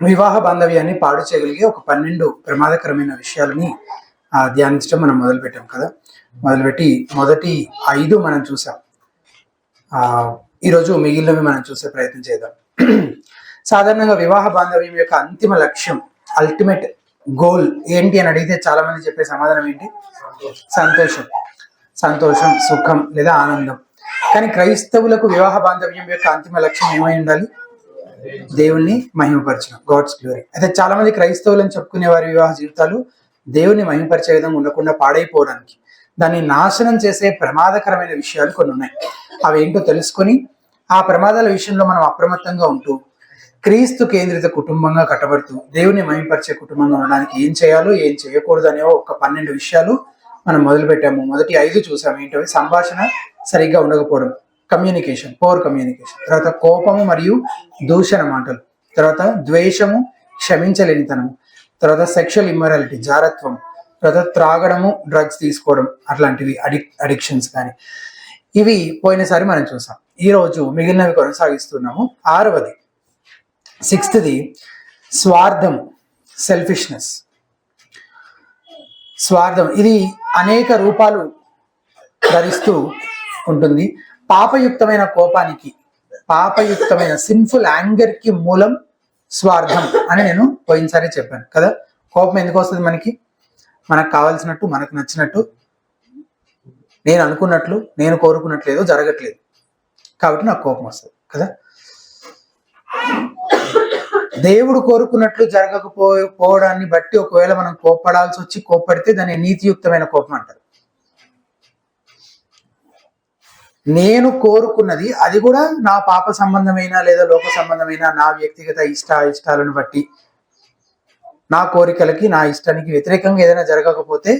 వివాహ బాంధవ్యాన్ని పాడు చేయగలిగే ఒక 12 ప్రమాదకరమైన విషయాలని ధ్యానించడం మనం మొదలుపెట్టాం కదా. మొదలుపెట్టి మొదటి 5 మనం చూసాం. ఈరోజు మిగిలినవి మనం చూసే ప్రయత్నం చేద్దాం. సాధారణంగా వివాహ బాంధవ్యం యొక్క అంతిమ లక్ష్యం, అల్టిమేట్ గోల్ ఏంటి అని అడిగితే చాలా మంది చెప్పే సమాధానం ఏంటి? సంతోషం, సుఖం లేదా ఆనందం. కానీ క్రైస్తవులకు వివాహ బాంధవ్యం యొక్క అంతిమ లక్ష్యం ఏమై ఉండాలి? దేవుణ్ణి మహిమపరచడం, గాడ్స్ గ్లోరీ. అయితే చాలా మంది క్రైస్తవులను చెప్పుకునే వారి వివాహ జీవితాలు దేవుణ్ణి మహిమపరిచే విధంగా ఉండకుండా పాడైపోవడానికి, దాన్ని నాశనం చేసే ప్రమాదకరమైన విషయాలు కొన్ని ఉన్నాయి. అవి ఏంటో తెలుసుకొని ఆ ప్రమాదాల విషయంలో మనం అప్రమత్తంగా ఉంటూ క్రీస్తు కేంద్రిత కుటుంబంగా కట్టబడుతూ దేవుని మహిమపరిచే కుటుంబంగా ఉండడానికి ఏం చేయాలో ఏం చేయకూడదు అనే ఒక 12 విషయాలు మనం మొదలు పెట్టాము. మొదటి 5 చూసాము. ఏంటవి? సంభాషణ సరిగ్గా ఉండకపోవడం, కమ్యూనికేషన్, పోర్ కమ్యూనికేషన్. తర్వాత కోపము మరియు దూషణ మాటలు. తర్వాత ద్వేషము, క్షమించలేనితనము. తర్వాత సెక్షువల్ ఇమ్మొరాలిటీ, జారత్వం. తర్వాత త్రాగడము, డ్రగ్స్ తీసుకోవడం, అట్లాంటివి అడిక్షన్స్ కానీ. ఇవి పోయినసారి మనం చూసాం. ఈరోజు మిగిలినవి కొనసాగిస్తున్నాము. 6వది, 6th స్వార్థం, సెల్ఫిష్నెస్. స్వార్థం ఇది అనేక రూపాలు ధరిస్తూ ఉంటుంది. పాపయుక్తమైన కోపానికి, పాపయుక్తమైన సిన్ఫుల్ యాంగర్ కి మూలం స్వార్థం అని నేను పోయినసారి చెప్పాను కదా. కోపం ఎందుకు వస్తుంది? మనకు కావాల్సినట్టు, మనకు నచ్చినట్టు, నేను అనుకున్నట్లు, నేను కోరుకున్నట్లు ఏదో జరగట్లేదు కాబట్టి నాకు కోపం వస్తుంది కదా. దేవుడు కోరుకున్నట్లు జరగకపోవడాన్ని బట్టి ఒకవేళ మనం కోప్పడాల్సి వచ్చి కోప్పడితే దాన్ని నీతియుక్తమైన కోపం అంటారు. నేను కోరుకున్నది, అది కూడా నా పాప సంబంధమైన లేదా లోక సంబంధమైన నా వ్యక్తిగత ఇష్టాలను బట్టి, నా కోరికలకి, నా ఇష్టానికి వ్యతిరేకంగా ఏదైనా జరగకపోతే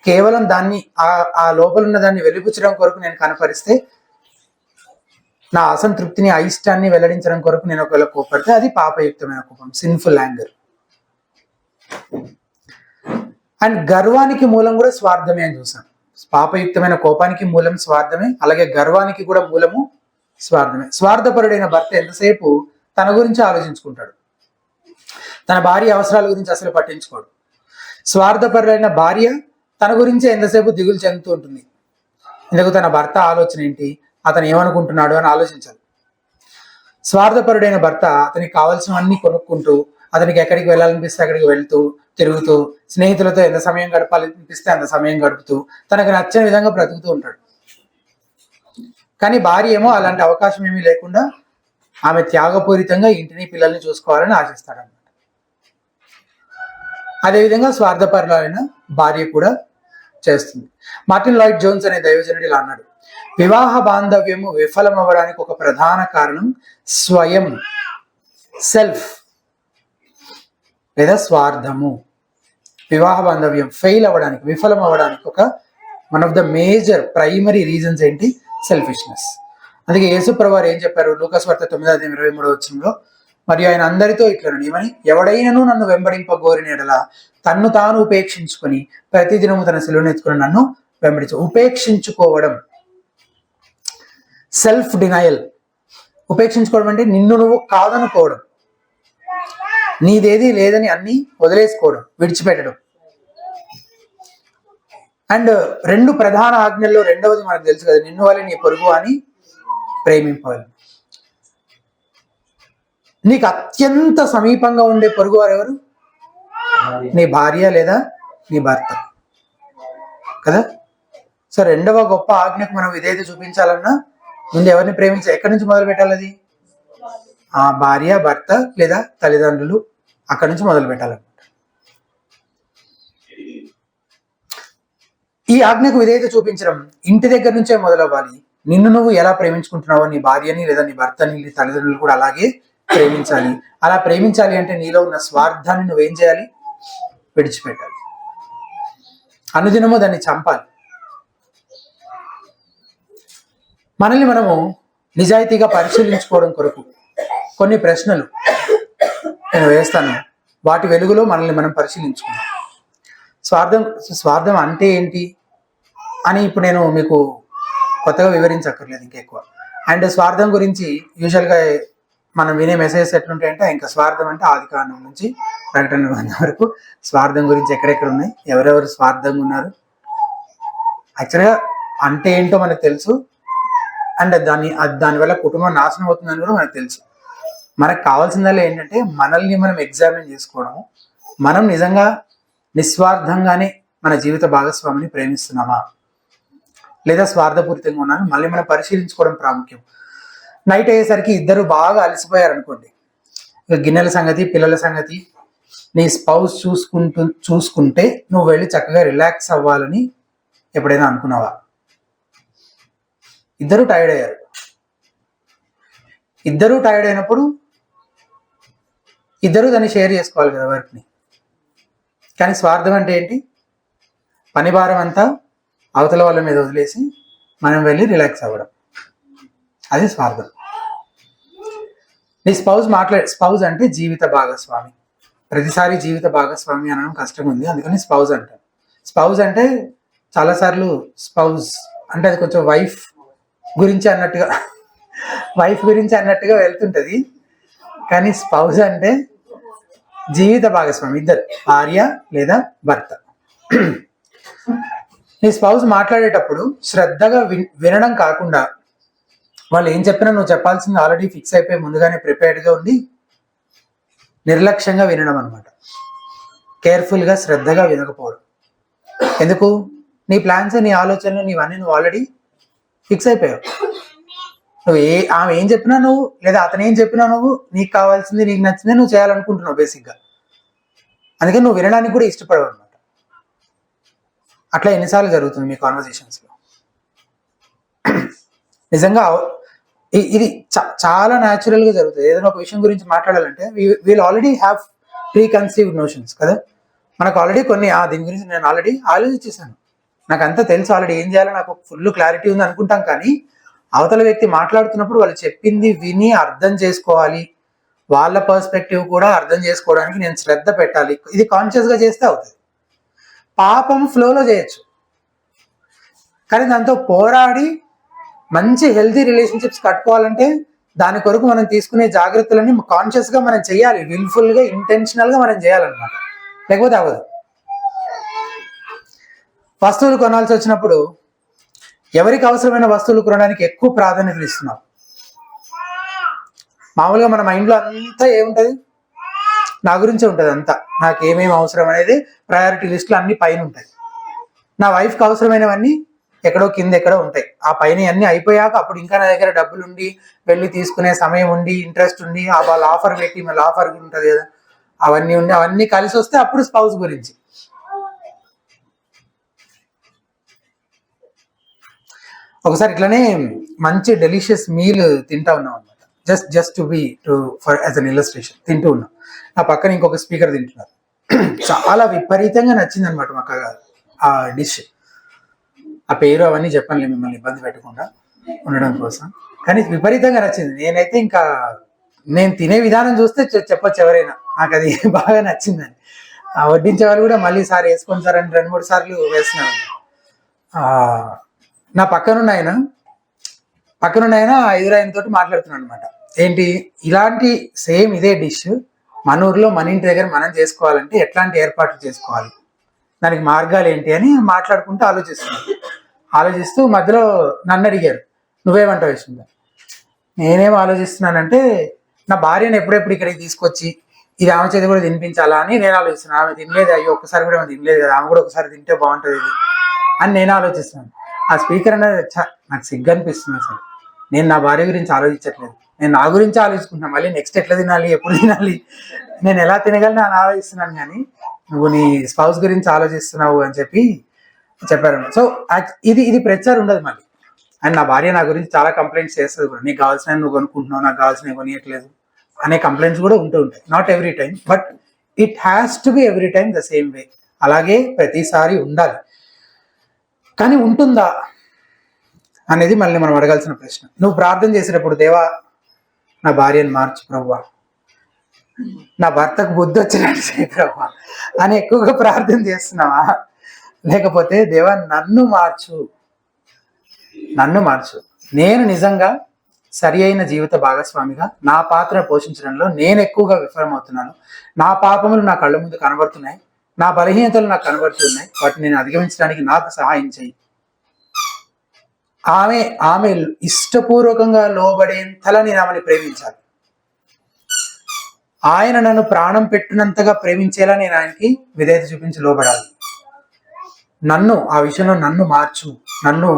కేవలం దాన్ని ఆ లోపల ఉన్న దాన్ని వెలిపుచ్చడం కొరకు నేను కనపరిస్తే, నా అసంతృప్తిని, అయిష్టాన్ని వెల్లడించడం కొరకు నేను ఒకవేళ కోపడితే అది పాపయుక్తమైన కోపం, సిన్ఫుల్ యాంగర్. అండ్ గర్వానికి మూలం కూడా స్వార్థమే అని చూసాం. పాపయుక్తమైన కోపానికి మూలం స్వార్థమే, అలాగే గర్వానికి కూడా మూలము స్వార్థమే. స్వార్థపరుడైన భర్త ఎంతసేపు తన గురించి ఆలోచించుకుంటాడు, తన భార్య అవసరాల గురించి అసలు పట్టించుకోడు. స్వార్థపరుడైన భార్య తన గురించి ఎంతసేపు దిగులు చెందుతూ ఉంటుంది. ఎందుకు? తన భర్త ఆలోచన ఏంటి, అతను ఏమనుకుంటున్నాడు అని ఆలోచించాలి. స్వార్థపరుడైన భర్త అతనికి కావాల్సినవన్నీ కొనుక్కుంటూ, అతనికి ఎక్కడికి వెళ్ళాలనిపిస్తే అక్కడికి వెళ్తూ, తిరుగుతూ, స్నేహితులతో ఎంత సమయం గడపాలనిపిస్తే అంత సమయం గడుపుతూ, తనకు నచ్చిన విధంగా బ్రతుకుతూ ఉంటాడు. కానీ భార్య ఏమో అలాంటి అవకాశం ఏమీ లేకుండా ఆమె త్యాగపూరితంగా ఇంటిని, పిల్లల్ని చూసుకోవాలని ఆశిస్తాడన్నమాట. అదేవిధంగా స్వార్థపరులైన భార్య కూడా చేస్తుంది. మార్టిన్ లాయిడ్ జోన్స్ అనే దైవజనుడు ఇలా అన్నాడు: వివాహ బాంధవ్యము విఫలమవ్వడానికి ఒక ప్రధాన కారణం స్వయం, సెల్ఫ్ లేదా స్వార్థము. వివాహ బాంధవ్యం ఫెయిల్ అవ్వడానికి, విఫలం అవ్వడానికి one of the major primary reasons ఏంటి? సెల్ఫిష్నెస్. అందుకే యేసుప్రభువు వారు ఏం చెప్పారు? లూకాసు వార్త 9:23 మరియు ఆయన అందరితో ఇట్లను, ఏమని? ఎవడైనను నన్ను వెంబడింపగోరిన ఎడల తన్ను తాను ఉపేక్షించుకొని ప్రతిదినము తన సిలువను ఎత్తుకుని నన్ను వెంబడించు. ఉపేక్షించుకోవడం, సెల్ఫ్ డినయల్. ఉపేక్షించుకోవడం అంటే నిన్ను నువ్వు కాదనుకోవడం, నీదేది లేదని అన్ని వదిలేసుకోవడం, విడిచిపెట్టడం. అండ్ 2 ప్రధాన ఆజ్ఞల్లో రెండవది మనకు తెలుసు కదా, నిన్ను వలె నీ పొరుగు అని ప్రేమింపవాలి. నీకు అత్యంత సమీపంగా ఉండే పొరుగు వారు ఎవరు? నీ భార్య లేదా నీ భర్త కదా. సో 2వ గొప్ప ఆజ్ఞకు మనం ఇదైతే చూపించాలన్నా ముందు ఎవరిని ప్రేమించాలి? ఎక్కడి నుంచి మొదలు పెట్టాలి? అది ఆ భార్య, భర్త లేదా తల్లిదండ్రులు, అక్కడి నుంచి మొదలు పెట్టాలన్నమాట. ఈ ఆజ్ఞకు విధేయత చూపించడం ఇంటి దగ్గర నుంచే మొదలవ్వాలి. నిన్ను నువ్వు ఎలా ప్రేమించుకుంటున్నావో నీ భార్యని లేదా నీ భర్తని, నీ తల్లిదండ్రులు కూడా అలాగే ప్రేమించాలి. అలా ప్రేమించాలి అంటే నీలో ఉన్న స్వార్థాన్ని నువ్వేం చేయాలి? విడిచిపెట్టాలి. అనుదినము దాన్ని చంపాలి. మనల్ని మనము నిజాయితీగా పరిశీలించుకోవడం కొరకు కొన్ని ప్రశ్నలు నేను వేస్తాను. వాటి వెలుగులో మనల్ని మనం పరిశీలించుకున్నాం. స్వార్థం అంటే ఏంటి అని ఇప్పుడు నేను మీకు కొత్తగా వివరించక్కర్లేదు ఇంకా ఎక్కువ. అండ్ స్వార్థం గురించి యూజువల్గా మనం వినే మెసేజెస్ ఎట్లుంటాయంటే, ఇంకా స్వార్థం అంటే ఆది కాండం నుంచి ప్రకటన గ్రంథం వరకు స్వార్థం గురించి ఎక్కడెక్కడ ఉన్నాయి, ఎవరెవరు స్వార్థంగా ఉన్నారు, యాక్చువల్గా అంటే ఏంటో మనకు తెలుసు. అండ్ దానివల్ల కుటుంబం నాశనం అవుతుందని కూడా మనకు తెలుసు. మనకు కావాల్సిందల్లా ఏంటంటే మనల్ని మనం ఎగ్జామిన్ చేసుకోవడము, మనం నిజంగా నిస్వార్థంగానే మన జీవిత భాగస్వామిని ప్రేమిస్తున్నామా లేదా స్వార్థపూరితంగా ఉన్నాను మళ్ళీ మనం పరిశీలించుకోవడం ప్రాముఖ్యం. నైట్ అయ్యేసరికి ఇద్దరు బాగా అలసిపోయారు అనుకోండి, గిన్నెల సంగతి పిల్లల సంగతి నీ స్పౌస్ చూసుకుంటే నువ్వు వెళ్ళి చక్కగా రిలాక్స్ అవ్వాలని ఎప్పుడైనా అనుకున్నావా? ఇద్దరు టైర్డ్ అయ్యారు. ఇద్దరు టైర్డ్ అయినప్పుడు ఇద్దరు దాన్ని షేర్ చేసుకోవాలి కదా వర్క్ని. కానీ స్వార్థం అంటే ఏంటి? పని భారం అంతా అవతల వాళ్ళ మీద వదిలేసి మనం వెళ్ళి రిలాక్స్ అవ్వడం, అది స్వార్థం. నీ స్పౌజ్ అంటే జీవిత భాగస్వామి. ప్రతిసారి జీవిత భాగస్వామి అనడం కష్టం ఉంది, అందుకని స్పౌజ్ అంటారు. స్పౌజ్ అంటే చాలాసార్లు స్పౌజ్ అంటే అది కొంచెం వైఫ్ గురించి అన్నట్టుగా వెళ్తుంటది. కానీ స్పౌజ్ అంటే జీవిత భాగస్వామి, ఇద్దరు, భార్య లేదా భర్త. నీ స్పౌజ్ మాట్లాడేటప్పుడు శ్రద్ధగా వినడం కాకుండా వాళ్ళు ఏం చెప్పినా నువ్వు చెప్పాల్సింది ఆల్రెడీ ఫిక్స్ అయిపోయి ముందుగానే ప్రిపేర్డ్గా ఉండి నిర్లక్ష్యంగా వినడం అనమాట. కేర్ఫుల్గా శ్రద్ధగా వినకపోవడం. ఎందుకు? నీ ప్లాన్స్, నీ ఆలోచనలు, నీవన్నీ నువ్వు ఆల్రెడీ ఫిక్స్ అయిపోయావు. ఆమె ఏం చెప్పినా నువ్వు లేదా అతను ఏం చెప్పినా నువ్వు నీకు కావాల్సింది నీకు నచ్చింది నువ్వు చేయాలనుకుంటున్నావు బేసిక్గా. అందుకని నువ్వు వినడానికి కూడా ఇష్టపడవు అనమాట. అట్లా ఎన్నిసార్లు జరుగుతుంది మీ కాన్వర్సేషన్స్లో? నిజంగా ఇది చాలా న్యాచురల్గా జరుగుతుంది. ఏదైనా ఒక విషయం గురించి మాట్లాడాలంటే we'll already have preconceived notions కదా. మనకు ఆల్రెడీ కొన్ని దీని గురించి నేను ఆల్రెడీ ఆలోచించేసాను, నాకు అంతా తెలుసు, ఆల్రెడీ ఏం చేయాలో నాకు ఫుల్ క్లారిటీ ఉంది అనుకుంటాం. కానీ అవతల వ్యక్తి మాట్లాడుతున్నప్పుడు వాళ్ళు చెప్పింది విని అర్థం చేసుకోవాలి, వాళ్ళ పర్స్పెక్టివ్ కూడా అర్థం చేసుకోవడానికి నేను శ్రద్ధ పెట్టాలి. ఇది కాన్షియస్గా చేస్తే అవుతుంది. పాపం ఫ్లోలో చేయొచ్చు, కానీ దాంతో పోరాడి మంచి హెల్తీ రిలేషన్షిప్స్ కట్టుకోవాలంటే దాని కొరకు మనం తీసుకునే జాగ్రత్తలన్నీ కాన్షియస్గా మనం చేయాలి, విల్ఫుల్గా ఇంటెన్షనల్గా మనం చేయాలన్నమాట. లేకపోతే అవ్వదు. వస్తువులు కొనాల్సి వచ్చినప్పుడు ఎవరికి అవసరమైన వస్తువులు కొనడానికి ఎక్కువ ప్రాధాన్యత ఇస్తున్నాం. మామూలుగా మన మైండ్లో అంతా ఏముంటుంది? నా గురించే ఉంటుంది అంతా. నాకు ఏమేమి అవసరం అనేది ప్రయారిటీ లిస్ట్లో అన్ని పైన ఉంటాయి. నా వైఫ్కి అవసరమైనవన్నీ ఎక్కడో కింద ఎక్కడో ఉంటాయి. ఆ పైన అన్నీ అయిపోయాక అప్పుడు ఇంకా నా దగ్గర డబ్బులు ఉండి వెళ్ళి తీసుకునే సమయం ఉండి ఇంట్రెస్ట్ ఉండి వాళ్ళు ఆఫర్ పెట్టి మళ్ళీ ఆఫర్ ఉంటుంది కదా, అవన్నీ ఉండి అవన్నీ కలిసి వస్తే అప్పుడు స్పౌస్ గురించి. ఒకసారి ఇట్లానే మంచి డెలిషియస్ మీల్ తింటా ఉన్నాం అనమాట. Just for as an illustration తింటూ ఉన్నాం. నా పక్కన ఇంకొక స్పీకర్ తింటున్నారు. చాలా విపరీతంగా నచ్చింది అనమాట మాకు ఆ డిష్. ఆ పేరు అవన్నీ చెప్పండి మిమ్మల్ని ఇబ్బంది పెట్టకుండా ఉండడం కోసం, కానీ విపరీతంగా నచ్చింది. నేనైతే ఇంకా నేను తినే విధానం చూస్తే చెప్పొచ్చు ఎవరైనా నాకు అది బాగా నచ్చిందని. వడ్డించే వాళ్ళు కూడా మళ్ళీ సారి వేసుకొని సార్ అని 2-3 సార్లు వేస్తున్నాను. నా పక్కనున్న ఆయన ఎదురాయనతో మాట్లాడుతున్నాను అనమాట. ఏంటి ఏంటి సేమ్ ఇదే డిష్ మన ఊర్లో మన ఇంటి దగ్గర మనం చేసుకోవాలంటే ఎట్లాంటి ఏర్పాట్లు చేసుకోవాలి, దానికి మార్గాలు ఏంటి అని మాట్లాడుకుంటూ ఆలోచిస్తూ మధ్యలో నన్ను అడిగారు, నువ్వేమంటావు విషయంగా? నేనేం ఆలోచిస్తున్నానంటే నా భార్యను ఎప్పుడెప్పుడు ఇక్కడికి తీసుకొచ్చి ఇది ఆమె చేతి కూడా తినిపించాలా అని నేను ఆలోచిస్తున్నాను. ఆమె తినలేదు, అయ్యో ఒక్కసారి కూడా ఆమె తినలేదు కదా, ఆమె కూడా ఒకసారి తింటే బాగుంటుంది ఇది అని నేను ఆలోచిస్తున్నాను. ఆ స్పీకర్ అనేది నాకు సిగ్గు అనిపిస్తుంది. అసలు నేను నా భార్య గురించి ఆలోచించట్లేదు, నేను నా గురించి ఆలోచించుకుంటున్నాను. మళ్ళీ నెక్స్ట్ ఎట్లా తినాలి, ఎప్పుడు తినాలి, నేను ఎలా తినగలను అని ఆలోచిస్తున్నాను. కానీ నువ్వు నీ స్పౌస్ గురించి ఆలోచిస్తున్నావు అని చెప్పారు. సో ఇది ప్రచారం ఉండదు మళ్ళీ. అండ్ నా భార్య నా గురించి చాలా కంప్లైంట్స్ చేస్తుంది కూడా, నీకు కావాల్సిన నువ్వు కొనుక్కుంటున్నావు, నాకు కావాల్సినవి కొనియట్లేదు అనే కంప్లైంట్స్ కూడా ఉంటాయి. Not every time, but it has to be every time the same way. అలాగే ప్రతిసారి ఉండాలి. కానీ ఉంటుందా అనేది మళ్ళీ మనం అడగాల్సిన ప్రశ్న. నువ్వు ప్రార్థన చేసేటప్పుడు, దేవా నా భార్యను మార్చు ప్రభువా, నా భర్తకు బుద్ధి వచ్చినట్టు చేయి ప్రభువా అని ఎక్కువగా ప్రార్థన చేస్తున్నావా? లేకపోతే దేవా నన్ను మార్చు, నేను నిజంగా సరి అయిన జీవిత భాగస్వామిగా నా పాత్ర పోషించడంలో నేను ఎక్కువగా విఫలమవుతున్నాను. నా పాపములు నా కళ్ళ ముందు కనబడుతున్నాయి, నా బలహీనతలు నాకు కనబడుతున్నాయి. వాటిని నేను అధిగమించడానికి నాకు సహాయం చేయి. ఆమె ఇష్టపూర్వకంగా లోబడేంతలా నేను ఆమెను ప్రేమించాలి. ఆయన నన్ను ప్రాణం పెట్టినంతగా ప్రేమించేలా నేను ఆయనకి విధేయత చూపించి లోబడాలి. ఆ విషయంలో నన్ను మార్చు, నన్ను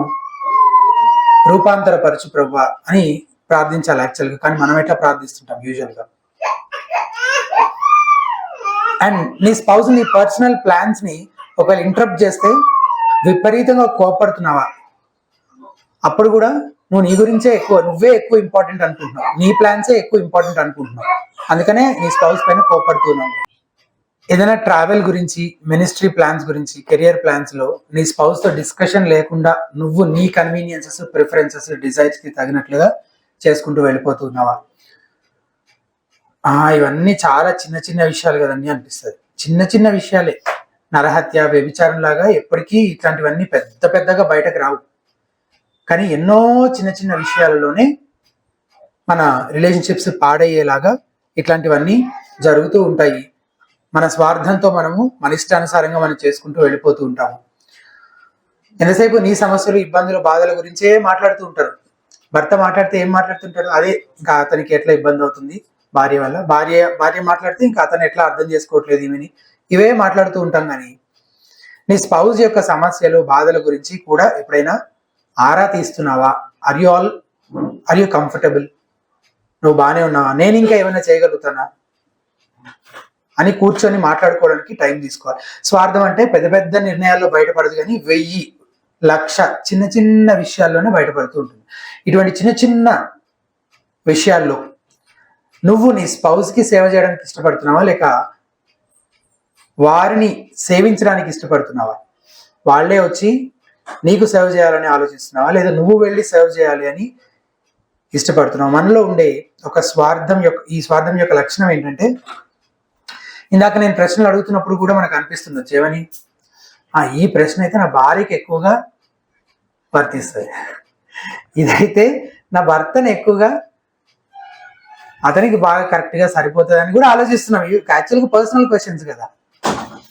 రూపాంతరపరచు ప్రభువా అని ప్రార్థించాలి యాక్చువల్గా. కానీ మనం ఎట్లా ప్రార్థిస్తుంటాం యూజువల్గా. అండ్ నీ స్పౌస్ నీ పర్సనల్ ప్లాన్స్ ని ఒకవేళ ఇంటరప్ట్ చేస్తే విపరీతంగా కోపడుతున్నావా, అప్పుడు కూడా నువ్వు నీ గురించే నువ్వే ఎక్కువ ఇంపార్టెంట్ అనుకుంటున్నావు, నీ ప్లాన్సే ఎక్కువ ఇంపార్టెంట్ అనుకుంటున్నావు. అందుకనే నీ స్పౌస్ పైన కోపడుతున్నావు. ఏదైనా ట్రావెల్ గురించి, మినిస్ట్రీ ప్లాన్స్ గురించి, కెరియర్ ప్లాన్స్ లో నీ స్పౌస్ తో డిస్కషన్ లేకుండా నువ్వు నీ కన్వీనియన్సెస్, ప్రిఫరెన్సెస్, డిజైర్స్ కి తగినట్లుగా చేసుకుంటూ వెళ్ళిపోతున్నావా? ఇవన్నీ చాలా చిన్న చిన్న విషయాలు కదండి అనిపిస్తుంది. చిన్న చిన్న విషయాలే. నరహత్య, వ్యభిచారం లాగా ఎప్పటికీ ఇట్లాంటివన్నీ పెద్ద పెద్దగా బయటకు రావు. కానీ ఎన్నో చిన్న చిన్న విషయాలలోనే మన రిలేషన్షిప్స్ పాడయ్యేలాగా ఇట్లాంటివన్నీ జరుగుతూ ఉంటాయి. మన స్వార్థంతో మనము మన ఇష్టానుసారంగా మనం చేసుకుంటూ వెళ్ళిపోతూ ఉంటాము. ఎంతసేపు నీ సమస్యలు, ఇబ్బందులు, బాధల గురించే మాట్లాడుతూ ఉంటారు. భర్త మాట్లాడితే ఏం మాట్లాడుతుంటాడు, అదే ఇంకా అతనికి ఎట్లా ఇబ్బంది అవుతుంది భార్య వల్ల, భార్య మాట్లాడితే ఇంకా అతను ఎట్లా అర్థం చేసుకోవట్లేదు ఈమెని, ఇవే మాట్లాడుతూ ఉంటాం. కానీ నీ స్పౌస్ యొక్క సమస్యలు, బాధల గురించి కూడా ఎప్పుడైనా ఆరా తీస్తున్నావా? Are you comfortable? నువ్వు బాగానే ఉన్నావా? నేను ఇంకా ఏమైనా చేయగలుగుతానా అని కూర్చొని మాట్లాడుకోవడానికి టైం తీసుకోవాలి. స్వార్థం అంటే పెద్ద పెద్ద నిర్ణయాల్లో బయటపడదు, కానీ 1000, 1,00,000 చిన్న చిన్న విషయాల్లోనే బయటపడుతూ ఉంటుంది. ఇటువంటి చిన్న చిన్న విషయాల్లో నువ్వు నీ స్పౌస్ కి సేవ చేయడానికి ఇష్టపడుతున్నావా, లేక వారిని సేవించడానికి ఇష్టపడుతున్నావా? వాళ్ళే వచ్చి నీకు సేవ చేయాలని ఆలోచిస్తున్నావా, లేదా నువ్వు వెళ్ళి సేవ చేయాలి అని ఇష్టపడుతున్నావు? మనలో ఉండే ఒక ఈ స్వార్థం యొక్క లక్షణం ఏంటంటే, ఇందాక నేను ప్రశ్నలు అడుగుతున్నప్పుడు కూడా మనకు అనిపిస్తుంది ఏమని, ఈ ప్రశ్న అయితే నా భార్యకి ఎక్కువగా వర్తిస్తుంది, ఇదైతే నా భర్తను ఎక్కువగా అతనికి బాగా కరెక్ట్ గా సరిపోతుంది అని కూడా ఆలోచిస్తున్నాం. యాక్చువల్గా పర్సనల్ క్వశ్చన్స్ కదా.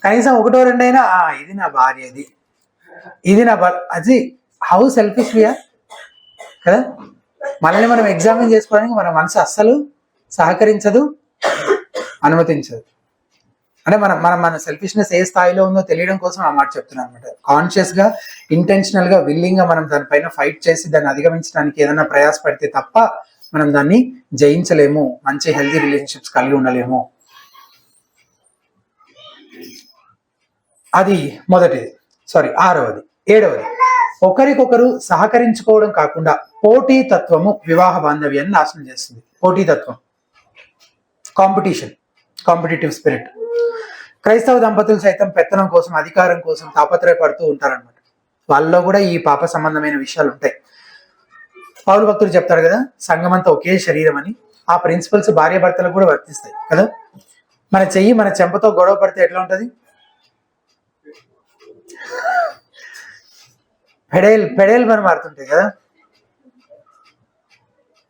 కనీసం 1, 2 అయినా ఇది నా భార్యది, ఇది నా అది హౌ సెల్ఫిష్ వీఆర్ కదా. మనల్ని మనం ఎగ్జామిన్ చేసుకోవడానికి మన మనసు అస్సలు సహకరించదు, అనుమతించదు. అంటే మన సెల్ఫిష్నెస్ ఏ స్థాయిలో ఉందో తెలియడం కోసం ఆ మాట చెప్తున్నాను అనమాట. కాన్షియస్ గా, ఇంటెన్షనల్ గా, విల్లింగ్ గా మనం దానిపైన ఫైట్ చేసి దాన్ని అధిగమించడానికి ఏదైనా ప్రయాసపడితే తప్ప మనం దాన్ని జయించలేము, మంచి హెల్తీ రిలేషన్షిప్స్ కలిగి ఉండలేము. అది మొదటిది. 6వది. 7వది, ఒకరికొకరు సహకరించుకోవడం కాకుండా పోటీ తత్వము వివాహ బాంధవ్యాన్ని నాశనం చేస్తుంది. పోటీతత్వం, కాంపిటేటివ్ స్పిరిట్. క్రైస్తవ దంపతులు సైతం పెత్తనం కోసం, అధికారం కోసం తాపత్రయపడుతూ ఉంటారన్నమాట. వాళ్ళలో కూడా ఈ పాప సంబంధమైన విషయాలు ఉంటాయి. పౌలు భక్తుడు చెప్తాడు కదా, సంఘమంతా ఒకే శరీరం అని. ఆ ప్రిన్సిపల్స్ భార్య భర్తలకు కూడా వర్తిస్తాయి కదా. మన చెంపతో గొడవ పడితే ఎట్లా ఉంటది? పెడేలు మనం మారుతుంటాయి కదా.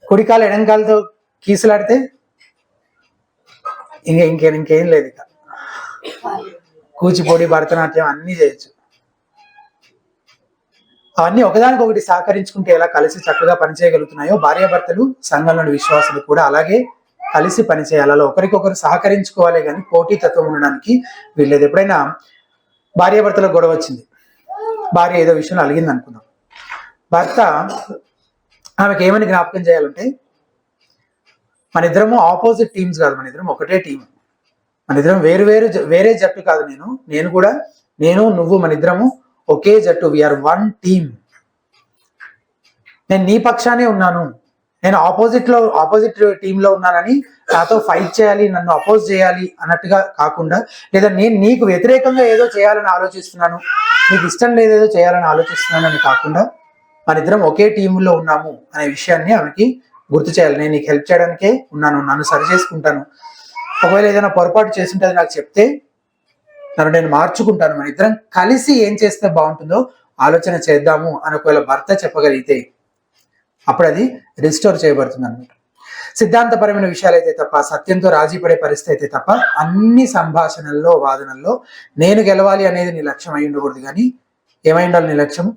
కుడికాలు ఎడంకాలతో కీసులాడితే ఇంకేం లేదు. ఇక కూచిపూడి, భరతనాట్యం అన్నీ చేయొచ్చు. అవన్నీ ఒకదానికొకటి సహకరించుకుంటే ఎలా కలిసి చక్కగా పనిచేయగలుగుతున్నాయో భార్యాభర్తలు, సంఘంలోని విశ్వాసులు కూడా అలాగే కలిసి పనిచేయాలి. అలా ఒకరికొకరు సహకరించుకోవాలి, కానీ పోటీతత్వం ఉండడానికి వీళ్ళేది. ఎప్పుడైనా భార్యాభర్తల గొడవ వచ్చింది, భార్య ఏదో విషయంలో అలిగింది అనుకుందాం. భర్త ఆమెకి ఏమని జ్ఞాపకం చేయాలంటే, మన ఇద్దరము ఆపోజిట్ టీమ్స్ కాదు, మన ఇద్దరం ఒకటే టీం. మన ఇద్దరం వేరే జట్టు కాదు. నేను నువ్వు మన ఇద్దరము ఒకే జట్టు. We are one team. నేను నీ పక్షానే ఉన్నాను, నేను ఆపోజిట్ టీంలో ఉన్నానని నాతో ఫైట్ చేయాలి, నన్ను అపోజ్ చేయాలి అన్నట్టుగా కాకుండా, లేదా నేను నీకు వ్యతిరేకంగా ఏదో చేయాలని ఆలోచిస్తున్నాను, నీకు ఇష్టం లేదేదో చేయాలని ఆలోచిస్తున్నాను అని కాకుండా, మన ఇద్దరం ఒకే టీంలో ఉన్నాము అనే విషయాన్ని ఆమెకి గుర్తు చేయాలి. నేను నీకు హెల్ప్ చేయడానికే ఉన్నాను, నన్ను సరి చేసుకుంటాను. ఒకవేళ ఏదైనా పొరపాటు చేస్తుంటే నాకు చెప్తే నన్ను నేను మార్చుకుంటాను. మన ఇద్దరం కలిసి ఏం చేస్తే బాగుంటుందో ఆలోచన చేద్దాము అని ఒకవేళ భర్త చెప్పగలిగితే, అప్పుడు అది రిస్టోర్ చేయబడుతుంది అనమాట. సిద్ధాంతపరమైన విషయాలు అయితే తప్ప, సత్యంతో రాజీ పడే పరిస్థితి అయితే తప్ప, అన్ని సంభాషణల్లో వాదనల్లో నేను గెలవాలి అనేది నీ లక్ష్యం అయి ఉండకూడదు. కానీ ఏమై ఉండాలి నీ లక్ష్యం?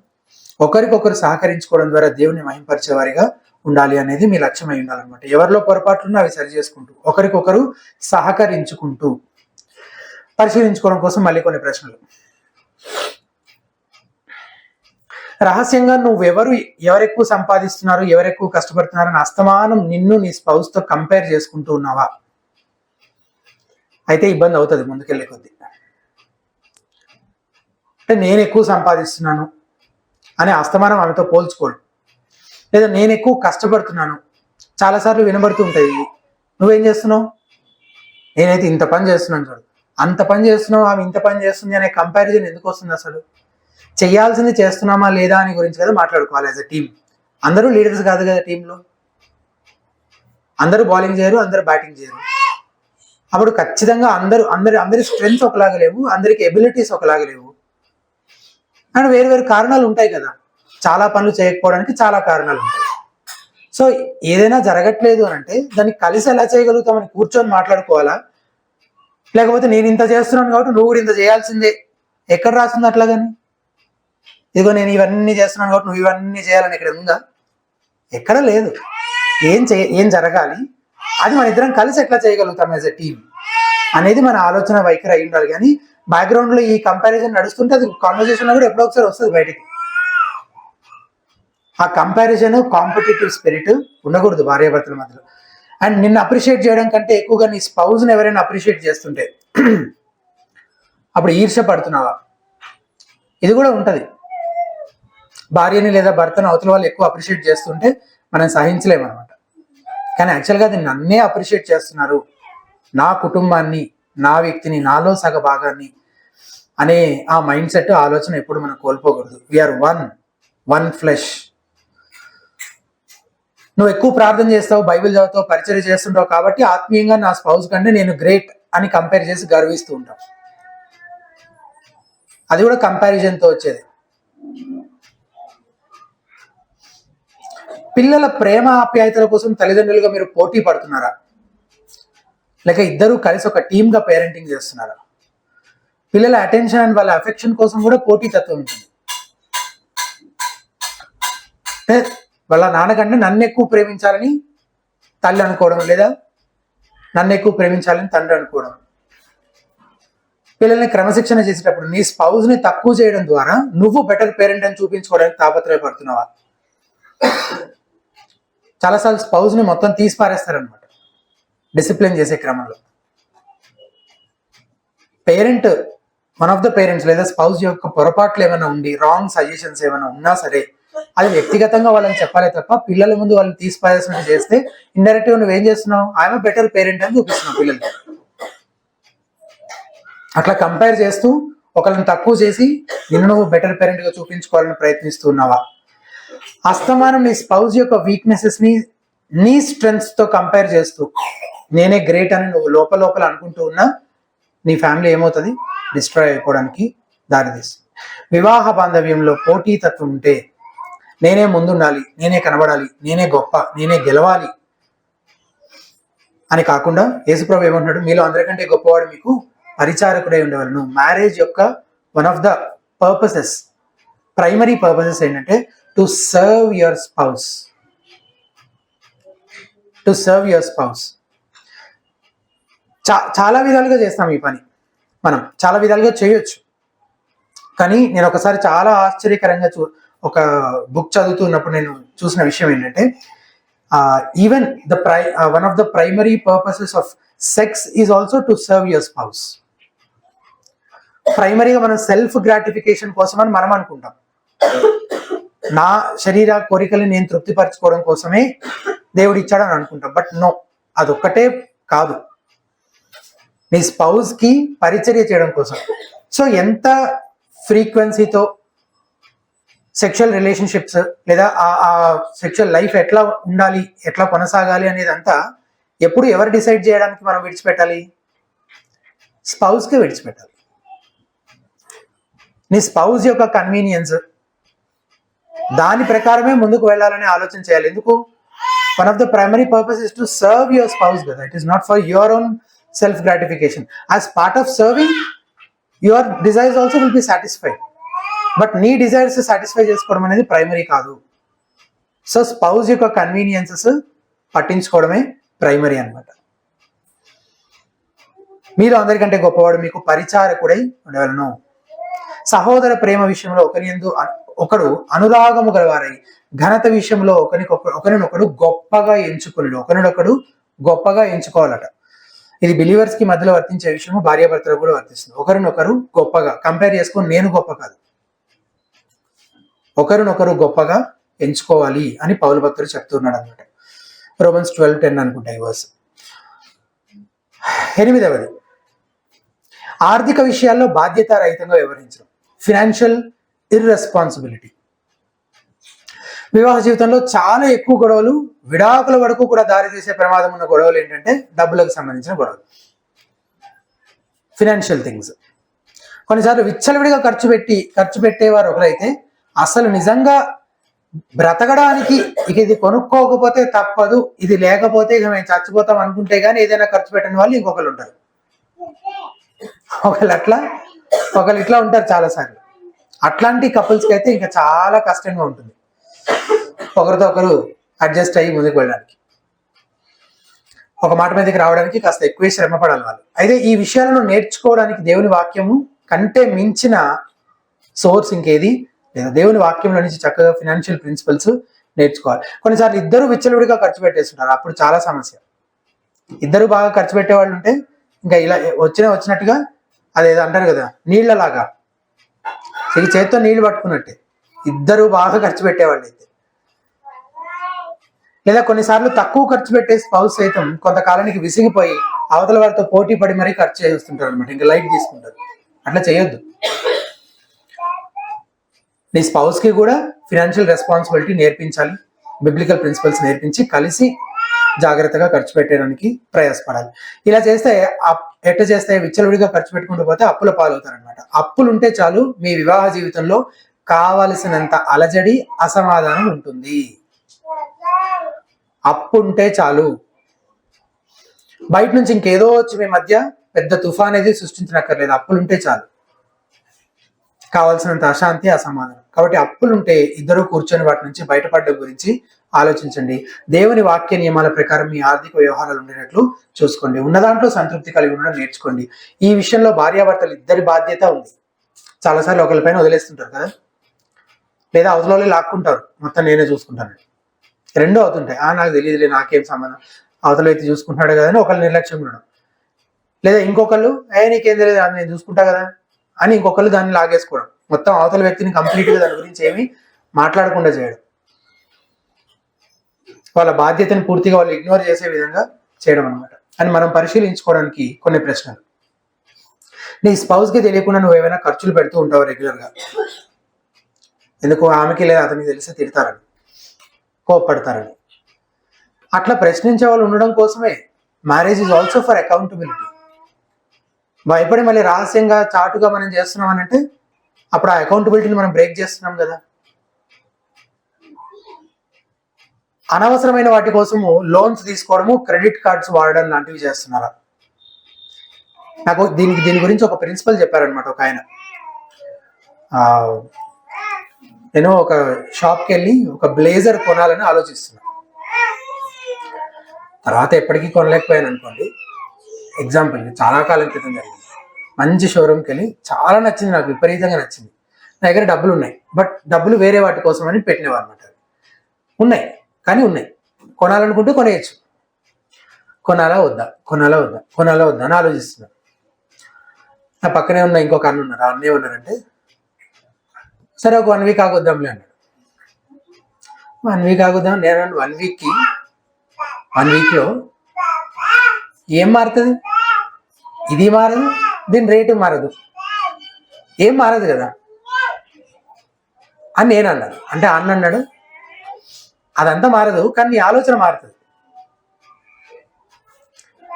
ఒకరికొకరు సహకరించుకోవడం ద్వారా దేవుని మహింపరిచేవారిగా ఉండాలి అనేది మీ లక్ష్యం అయి ఉండాలన్నమాట. ఎవరిలో పొరపాట్లున్నా అవి సరి చేసుకుంటూ, ఒకరికొకరు సహకరించుకుంటూ. పరిశీలించుకోవడం కోసం మళ్ళీ కొన్ని ప్రశ్నలు. రహస్యంగా ఎవరెక్కువ సంపాదిస్తున్నారు, ఎవరెక్కువ కష్టపడుతున్నారు అని అస్తమానం నిన్ను నీ స్పౌస్ తో కంపేర్ చేసుకుంటూ ఉన్నావా? అయితే ఇబ్బంది అవుతుంది ముందుకెళ్ళే కొద్దీ. అంటే నేను ఎక్కువ సంపాదిస్తున్నాను అని అస్తమానం ఆమెతో పోల్చుకోడు. లేదా నేను ఎక్కువ కష్టపడుతున్నాను, చాలాసార్లు వినబడుతూ ఉంటాయి, నువ్వేం చేస్తున్నావు, నేనైతే ఇంత పని చేస్తున్నాను చూడు, అంత పని చేస్తున్నావు, ఆమె ఇంత పని చేస్తుంది అనే కంపారిజన్ ఎందుకు వస్తుంది? అసలు చేయాల్సింది చేస్తున్నామా లేదా అని గురించి కదా మాట్లాడుకోవాలి. యాజ్ అ టీమ్ అందరూ లీడర్స్ కాదు కదా టీంలో. అందరూ బౌలింగ్ చేయరు, అందరూ బ్యాటింగ్ చేయరు. అప్పుడు ఖచ్చితంగా అందరి స్ట్రెంగ్స్ ఒకలాగా లేవు, అందరికి ఎబిలిటీస్ ఒకలాగా లేవు. అండ్ వేరు వేరు కారణాలు ఉంటాయి కదా, చాలా పనులు చేయకపోవడానికి చాలా కారణాలు ఉంటాయి. సో ఏదైనా జరగట్లేదు అని అంటే దాన్ని కలిసి ఎలా చేయగలుగుతామని కూర్చొని మాట్లాడుకోవాలా? లేకపోతే నేను ఇంత చేస్తున్నాను కాబట్టి నువ్వు కూడా ఇంత చేయాల్సిందే, ఎక్కడ రాస్తుంది అట్లాగని? ఇదిగో నేను ఇవన్నీ చేస్తున్నాను కాబట్టి నువ్వు ఇవన్నీ చేయాలని ఇక్కడ ఉందా? ఎక్కడ లేదు. ఏం జరగాలి, అది మన ఇద్దరం కలిసి ఎట్లా చేయగలుగుతాం యాజ్ ఎ టీమ్ అనేది మన ఆలోచన వైఖరి అయి ఉండాలి. కానీ బ్యాక్గ్రౌండ్ లో ఈ కంపారిజన్ నడుస్తుంటే అది కాన్వర్సేషన్ లో కూడా ఎప్పుడో ఒకసారి వస్తుంది బయటికి. ఆ కంపారిజన్, కాంపిటేటివ్ స్పిరిట్ ఉండకూడదు భార్యాభర్తల మధ్యలో. అండ్ నిన్ను అప్రిషియేట్ చేయడం కంటే ఎక్కువగా నీ స్పౌజ్ని ఎవరైనా అప్రిషియేట్ చేస్తుంటే అప్పుడు ఈర్ష్య పడుతున్నావా? ఇది కూడా ఉంటుంది. భార్యని లేదా భర్తను అవతల వాళ్ళు ఎక్కువ అప్రిషియేట్ చేస్తుంటే మనం సహించలేమన్నమాట. కానీ యాక్చువల్గా అది నన్నే అప్రిషియేట్ చేస్తున్నారు, నా కుటుంబాన్ని, నా వ్యక్తిని, నాలో సగ భాగాన్ని అనే ఆ మైండ్ సెట్, ఆలోచన ఎప్పుడు మనం కోల్పోకూడదు. We are one flesh. నువ్వు ఎక్కువ ప్రార్థన చేస్తావు, బైబిల్ చదువుతావు, పరిచర్య చేస్తుంటావు కాబట్టి ఆత్మీయంగా నా స్పౌస్ కంటే నేను గ్రేట్ అని కంపేర్ చేసి గర్విస్తూ ఉంటావు. అది కూడా కంపారిజన్తో వచ్చేది. పిల్లల ప్రేమ ఆప్యాయతల కోసం తల్లిదండ్రులుగా మీరు పోటీ పడుతున్నారా? లేక ఇద్దరు కలిసి ఒక టీమ్గా పేరెంటింగ్ చేస్తున్నారా? పిల్లల అటెన్షన్ అండ్ వాళ్ళ అఫెక్షన్ కోసం కూడా పోటీతత్వం ఉంటుంది. వాళ్ళ నాన్నకంటే నన్ను ఎక్కువ ప్రేమించాలని తల్లి అనుకోవడం, లేదా నన్ను ఎక్కువ ప్రేమించాలని తండ్రి అనుకోవడం. పిల్లల్ని క్రమశిక్షణ చేసేటప్పుడు నీ స్పౌజ్ని తక్కువ చేయడం ద్వారా నువ్వు బెటర్ పేరెంట్ అని చూపించుకోవడానికి తాపత్రయపడుతున్నావా? చాలాసార్లు స్పౌజ్ని మొత్తం తీసి పారేస్తారనమాట డిసిప్లిన్ చేసే క్రమంలో. Parent, one of the parents లేదా స్పౌజ్ యొక్క పొరపాట్లు ఏమైనా ఉండి, రాంగ్ సజెషన్స్ ఏమైనా ఉన్నా సరే అది వ్యక్తిగతంగా వాళ్ళని చెప్పాలి తప్ప పిల్లల ముందు వాళ్ళని తీసి పారేసినట్టు చేస్తే ఇండైరెక్ట్గా నువ్వేం చేస్తున్నావు, ఐఎమ్ బెటర్ పేరెంట్ అని చూపిస్తున్నావు పిల్లలకి. అట్లా కంపేర్ చేస్తూ ఒకళ్ళని తక్కువ చేసి నిన్ను నువ్వు బెటర్ పేరెంట్ గా చూపించుకోవాలని ప్రయత్నిస్తున్నావా? అస్తమానం నీ స్పౌజ్ యొక్క వీక్నెసెస్ ని నీ స్ట్రెంగ్స్ తో కంపేర్ చేస్తూ నేనే గ్రేట్ అని నువ్వు లోపల అనుకుంటూ ఉన్నా నీ ఫ్యామిలీ ఏమవుతుంది? డిస్ట్రాయ్ అయిపోవడానికి దారితీస్తుంది. వివాహ బాంధవ్యంలో పోటీతత్వం ఉంటే నేనే ముందుండాలి, నేనే కనబడాలి, నేనే గొప్ప, నేనే గెలవాలి అని కాకుండా యేసుప్రభు ఏమంటున్నాడు? మీలో అందరికంటే గొప్పవాడు మీకు పరిచారకుడై ఉండేవాళ్ళు. మ్యారేజ్ యొక్క one of the purposes, primary purposes ఏంటంటే to serve your spouse. To serve your spouse. చాలా విధాలుగా చేస్తాం ఈ పని, మనం చాలా విధాలుగా చేయొచ్చు. కానీ నేను ఒకసారి చాలా ఆశ్చర్యకరంగా ఒక బుక్ చదువుతున్నప్పుడు నేను చూసిన విషయం ఏంటంటే even one of the primary purposes of sex is also to serve your spouse. ప్రైమరీగా మనం సెల్ఫ్ గ్రాటిఫికేషన్ కోసం అని మనం అనుకుంటాం. నా శరీర కోరికలు నేను తృప్తిపరచుకోవడం కోసమే దేవుడు ఇచ్చాడని అనుకుంటాం. బట్ నో, అదొక్కటే కాదు, నీ స్పౌస్ కి పరిచర్య చేయడం కోసం. సో ఎంత ఫ్రీక్వెన్సీతో సెక్షువల్ రిలేషన్షిప్స్ లేదా ఆ సెక్షువల్ లైఫ్ ఎట్లా ఉండాలి, ఎట్లా కొనసాగాలి అనేది అంతా ఎప్పుడు ఎవరు డిసైడ్ చేయడానికి మనం విడిచిపెట్టాలి? స్పౌస్కి విడిచిపెట్టాలి. నీ స్పౌస్ యొక్క కన్వీనియన్స్, దాని ప్రకారమే ముందుకు వెళ్ళాలని ఆలోచన చేయాలి. ఎందుకు? One of the primary purpose is to serve your spouse కదా. It is not for your own self gratification. As part of serving your desires also will be satisfied. But నీ డిజైర్స్ సాటిస్ఫై చేసుకోవడం అనేది primary కాదు. So spouse యొక్క conveniences పట్టించుకోవడమే primary అన్నమాట. మీరు అందరికంటే గొప్పవాడు మీకు పరిచారకుడై ఉండవలను. సహోదర ప్రేమ విషయంలో ఒకడు అనురాగము గలవారై ఘనత విషయంలో ఒకరినొకడు గొప్పగా గొప్పగా ఎంచుకోవాలట. ఇది బిలీవర్స్ కి మధ్యలో వర్తించే విషయము భార్యాభర్తలకు కూడా వర్తిస్తుంది. ఒకరినొకరు గొప్పగా కంపేర్ చేసుకొని నేను గొప్ప కాదు, ఒకరినొకరు గొప్పగా ఎంచుకోవాలి అని పౌలు భక్తుడు చెప్తున్నాడు అనమాట. రోమన్స్ 12:10 అనుకుంటా ఈ వర్స్. 8వది, ఆర్థిక విషయాల్లో బాధ్యతారహితంగా వ్యవహరించడం, ఫినాన్షియల్ ఇర్రెస్పాన్సిబిలిటీ. వివాహ జీవితంలో చాలా ఎక్కువ గొడవలు, విడాకుల వరకు కూడా దారితీసే ప్రమాదం ఉన్న గొడవలు ఏంటంటే డబ్బులకు సంబంధించిన గొడవలు, ఫినాన్షియల్ థింగ్స్. కొన్నిసార్లు విచ్చలవిడిగా ఖర్చు పెట్టేవారు ఒకరైతే అసలు నిజంగా బ్రతకడానికి ఇక ఇది కొనుక్కోకపోతే తప్పదు, ఇది లేకపోతే ఇక మేము చచ్చిపోతాం అనుకుంటే గానీ ఏదైనా ఖర్చు పెట్టని వాళ్ళు ఇంకొకరు ఉంటారు. ఒకళ్ళు ఇట్లా ఉంటారు చాలాసార్లు. అట్లాంటి కపుల్స్కి అయితే ఇంకా చాలా కష్టంగా ఉంటుంది ఒకరితో ఒకరు అడ్జస్ట్ అయ్యి ముందుకు వెళ్ళడానికి, ఒక మాట మీదకి రావడానికి కాస్త ఎక్కువ శ్రమ పడాలి వాళ్ళు. అయితే ఈ విషయాలను నేర్చుకోవడానికి దేవుని వాక్యము కంటే మించిన సోర్స్ ఇంకేది లేదా. దేవుని వాక్యంలో నుంచి చక్కగా ఫినాన్షియల్ ప్రిన్సిపల్స్ నేర్చుకోవాలి. కొన్నిసార్లు ఇద్దరు విచ్చలవిడిగా ఖర్చు పెట్టేస్తుంటారు, అప్పుడు చాలా సమస్య. ఇద్దరు బాగా ఖర్చు పెట్టేవాళ్ళు ఉంటే ఇంకా ఇలా వచ్చినట్టుగా అదేదో అంటారు కదా, నీళ్లలాగా చేతితో నీళ్లు పట్టుకున్నట్టే ఇద్దరు బాగా ఖర్చు పెట్టేవాళ్ళు అయితే. లేదా కొన్నిసార్లు తక్కువ ఖర్చు పెట్టే స్పౌస్ సైతం కొంతకాలానికి విసిగిపోయి అవతల వారితో పోటీ పడి మరీ ఖర్చు చేస్తుంటారు అనమాట, ఇంకా లైట్ తీసుకుంటారు. అట్లా చేయొద్దు. నీ స్పౌస్ కి కూడా ఫినాన్షియల్ రెస్పాన్సిబిలిటీ నేర్పించాలి, బిబ్లికల్ ప్రిన్సిపల్స్ నేర్పించి కలిసి జాగ్రత్తగా ఖర్చు పెట్టడానికి ప్రయాసపడాలి. ఇలా చేస్తే ఎట్లా చేస్తే విచ్చలవిడిగా ఖర్చు పెట్టుకుంటూ పోతే అప్పుల పాలవుతారనమాట. అప్పులు ఉంటే చాలు మీ వివాహ జీవితంలో కావలసినంత అలజడి అసమాధానం ఉంటుంది. అప్పు ఉంటే చాలు, బయట నుంచి ఇంకేదో వచ్చి మీ మధ్య పెద్ద తుఫాన్ అనేది సృష్టించనక్కర్లేదు. అప్పులు ఉంటే చాలు, కావాల్సినంత అశాంతి అసమాధానం. కాబట్టి అప్పులుంటే ఇద్దరు కూర్చొని వాటి నుంచి బయటపడడం గురించి ఆలోచించండి. దేవుని వాక్య నియమాల ప్రకారం మీ ఆర్థిక వ్యవహారాలు ఉండేటట్లు చూసుకోండి. ఉన్న దాంట్లో సంతృప్తి కలిగి ఉండడం నేర్చుకోండి. ఈ విషయంలో భార్యాభర్తలు ఇద్దరి బాధ్యత ఉంది. చాలాసార్లు ఒకరిపైన వదిలేస్తుంటారు కదా, లేదా అవతల లాక్కుంటారు, మొత్తం నేనే చూసుకుంటాను. రెండో అవుతుంటాయి, నాకు తెలియదులే, నాకేం సంబంధం, అవతల అయితే చూసుకుంటున్నాడు కదా అని ఒకళ్ళు నిర్లక్ష్యం ఉండడం. లేదా ఇంకొకళ్ళు నీకేం తెలియదు, నేను చూసుకుంటా కదా అని ఇంకొకళ్ళు దాన్ని లాగేసుకోవడం. మొత్తం అవతల వ్యక్తిని కంప్లీట్గా దాని గురించి ఏమీ మాట్లాడకుండా చేయడం, వాళ్ళ బాధ్యతను పూర్తిగా వాళ్ళు ఇగ్నోర్ చేసే విధంగా చేయడం అనమాట. అని మనం పరిశీలించుకోవడానికి కొన్ని ప్రశ్నలు. నీ స్పౌస్కి తెలియకుండా నువ్వు ఏమైనా ఖర్చులు పెడుతూ ఉంటావు రెగ్యులర్గా. ఎందుకు? ఆమెకి లేదా అతనికి తెలిసి తిడతారని, కోప్పడతారని. అట్లా ప్రశ్నించే వాళ్ళు ఉండడం కోసమే marriage is also for accountability. భయపడి మళ్ళీ రహస్యంగా చాటుగా మనం చేస్తున్నాం అని అంటే అప్పుడు ఆ అకౌంటబిలిటీని మనం బ్రేక్ చేస్తున్నాం కదా. అనవసరమైన వాటి కోసము లోన్స్ తీసుకోవడము, క్రెడిట్ కార్డ్స్ వాడడం లాంటివి చేస్తున్నారా? నాకు దీని గురించి ఒక ప్రిన్సిపల్ చెప్పారనమాట ఒక ఆయన. నేను ఒక షాప్కి వెళ్ళి ఒక బ్లేజర్ కొనాలని ఆలోచిస్తున్నా. తర్వాత ఎప్పటికీ కొనలేకపోయాను అనుకోండి. ఎగ్జాంపుల్ చాలా కాలం క్రితం జరిగింది. మంచి షోరూమ్కి వెళ్ళి చాలా నచ్చింది, నాకు విపరీతంగా నచ్చింది. నా దగ్గర డబ్బులు ఉన్నాయి, బట్ డబ్బులు వేరే వాటి కోసం అని పెట్టినవి అనమాట. ఉన్నాయి కానీ ఉన్నాయి, కొనాలనుకుంటే కొనేయచ్చు. కొనాలా వద్దా అని ఆలోచిస్తున్నా. నా పక్కనే ఉన్న ఇంకొక అన్న ఉన్నారు. ఆ అన్నే ఉన్నారంటే సరే ఒక 1 వీక్ ఆగొద్దాంలే అన్నాడు. 1 వీక్ ఆగొద్దాం నేను 1 వీక్లో ఏం మారుతుంది? ఇది మారదు, దీని రేటు మారదు, ఏం మారదు కదా అని నేను అన్నాను. అంటే అన్న అన్నాడు, అదంతా మారదు కానీ నీ ఆలోచన మారుతుంది.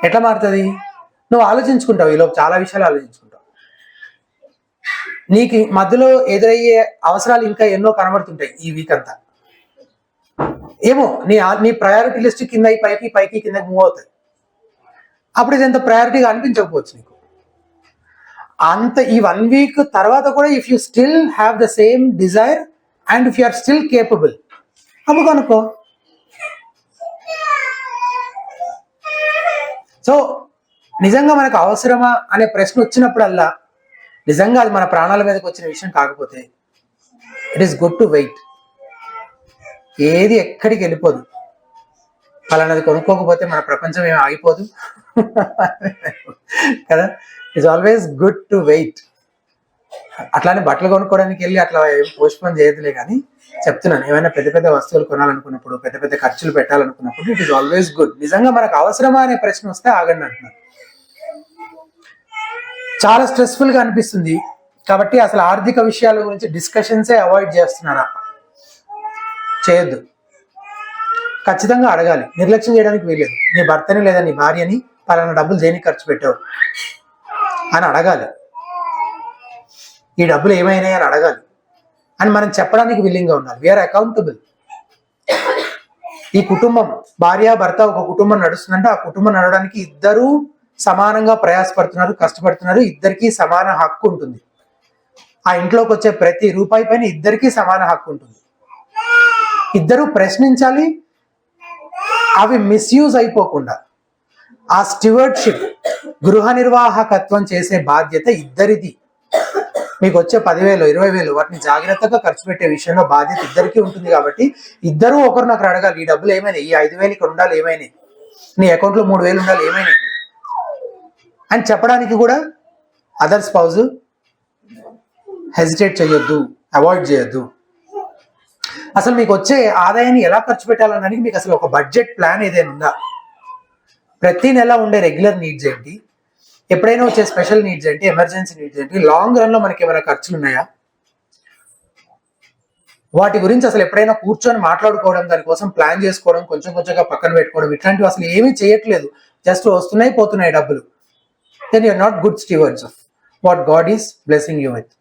ఎట్లా మారుతుంది? నువ్వు ఆలోచించుకుంటావు, ఈలోపు చాలా విషయాలు ఆలోచించుకుంటావు. నీకు మధ్యలో ఎదురయ్యే అవసరాలు ఇంకా ఎన్నో కనబడుతుంటాయి ఈ వీక్ అంతా. ఏమో నీ ప్రయారిటీ లిస్ట్ కింద పైకి పైకి కిందకి మూవ్ అవుతాయి. అప్పుడు ఇది ఎంత ప్రయారిటీగా అనిపించకపోవచ్చు నీకు. అంత ఈ 1 వీక్ తర్వాత కూడా if you still have the same desire and if you are still capable, అప్పుడు కనుక్కో. సో నిజంగా మనకు అవసరమా అనే ప్రశ్న వచ్చినప్పుడల్లా, నిజంగా అది మన ప్రాణాల మీదకి వచ్చిన విషయం కాకపోతే, it is good to wait. ఏది ఎక్కడికి వెళ్ళిపోదు. పలానది కొనుక్కోకపోతే మన ప్రపంచం ఏమి ఆగిపోదు కదా. It's always good to wait. అట్లానే బట్టలు కొనుక్కోవడానికి వెళ్ళి అట్లా పోస్ట్పోన్ చేయదులే, కానీ చెప్తున్నాను, ఏమైనా పెద్ద పెద్ద వస్తువులు కొనాలనుకున్నప్పుడు, పెద్ద పెద్ద ఖర్చులు పెట్టాలనుకున్నప్పుడు ఇట్ ఈస్ ఆల్వేస్ గుడ్. నిజంగా మనకు అవసరమా అనే ప్రశ్న వస్తే ఆగండి అంటున్నాను. చాలా స్ట్రెస్ఫుల్ గా అనిపిస్తుంది కాబట్టి అసలు ఆర్థిక విషయాల గురించి డిస్కషన్సే అవాయిడ్ చేస్తున్నారా? చేయొద్దు. ఖచ్చితంగా అడగాలి. నిర్లక్ష్యం చేయడానికి వీలేదు. నీ భర్తని లేదా నీ భార్యని పలానా డబ్బులు దేనికి ఖర్చు పెట్టావు అని అడగాలి. ఈ డబ్బులు ఏమైనాయి అని అడగాలి అని మనం చెప్పడానికి విల్లింగ్గా ఉండాలి. We are accountable. ఈ కుటుంబం, భార్య భర్త ఒక కుటుంబం నడుస్తుందంటే ఆ కుటుంబం నడవడానికి ఇద్దరూ సమానంగా ప్రయాసపడుతున్నారు, కష్టపడుతున్నారు. ఇద్దరికీ సమాన హక్కు ఉంటుంది. ఆ ఇంట్లోకి వచ్చే ప్రతి రూపాయి పైన ఇద్దరికీ సమాన హక్కు ఉంటుంది. ఇద్దరు ప్రశ్నించాలి. అవి మిస్యూజ్ అయిపోకుండా ఆ స్టివర్డ్షిప్, గృహ నిర్వాహకత్వం చేసే బాధ్యత ఇద్దరిది. మీకు వచ్చే 10,000 20,000 వాటిని జాగ్రత్తగా ఖర్చు పెట్టే విషయంలో బాధ్యత ఇద్దరికీ ఉంటుంది. కాబట్టి ఇద్దరూ ఒకరినొకరు అడగాలి. ఈ డబ్బులు ఏమైనాయి, ఈ 5,000 ఇక్కడ ఉండాలి, ఏమైనాయి, నీ అకౌంట్లో 3,000 ఉండాలి, ఏమైనాయి అని చెప్పడానికి కూడా అదర్ స్పౌజ్ హెజిటేట్ చేయొద్దు, అవాయిడ్ చేయొద్దు. అసలు మీకు వచ్చే ఆదాయాన్ని ఎలా ఖర్చు పెట్టాలనడానికి మీకు అసలు ఒక బడ్జెట్ ప్లాన్ ఏదైనా ఉందా? ప్రతి నెల ఉండే రెగ్యులర్ నీడ్స్ ఏంటి, ఎప్పుడైనా వచ్చే స్పెషల్ నీడ్స్ ఏంటి, ఎమర్జెన్సీ నీడ్స్ ఏంటి, లాంగ్ రన్ లో మనకి ఏమైనా ఖర్చులు ఉన్నాయా? వాటి గురించి అసలు ఎప్పుడైనా కూర్చొని మాట్లాడుకోవడం, దానికోసం ప్లాన్ చేసుకోవడం, కొంచెం కొంచెంగా పక్కన పెట్టుకోవడం, ఇట్లాంటివి అసలు ఏమీ చేయట్లేదు. జస్ట్ వస్తున్నాయి పోతున్నాయి డబ్బులు. Then you are not good stewards of what God is blessing you with.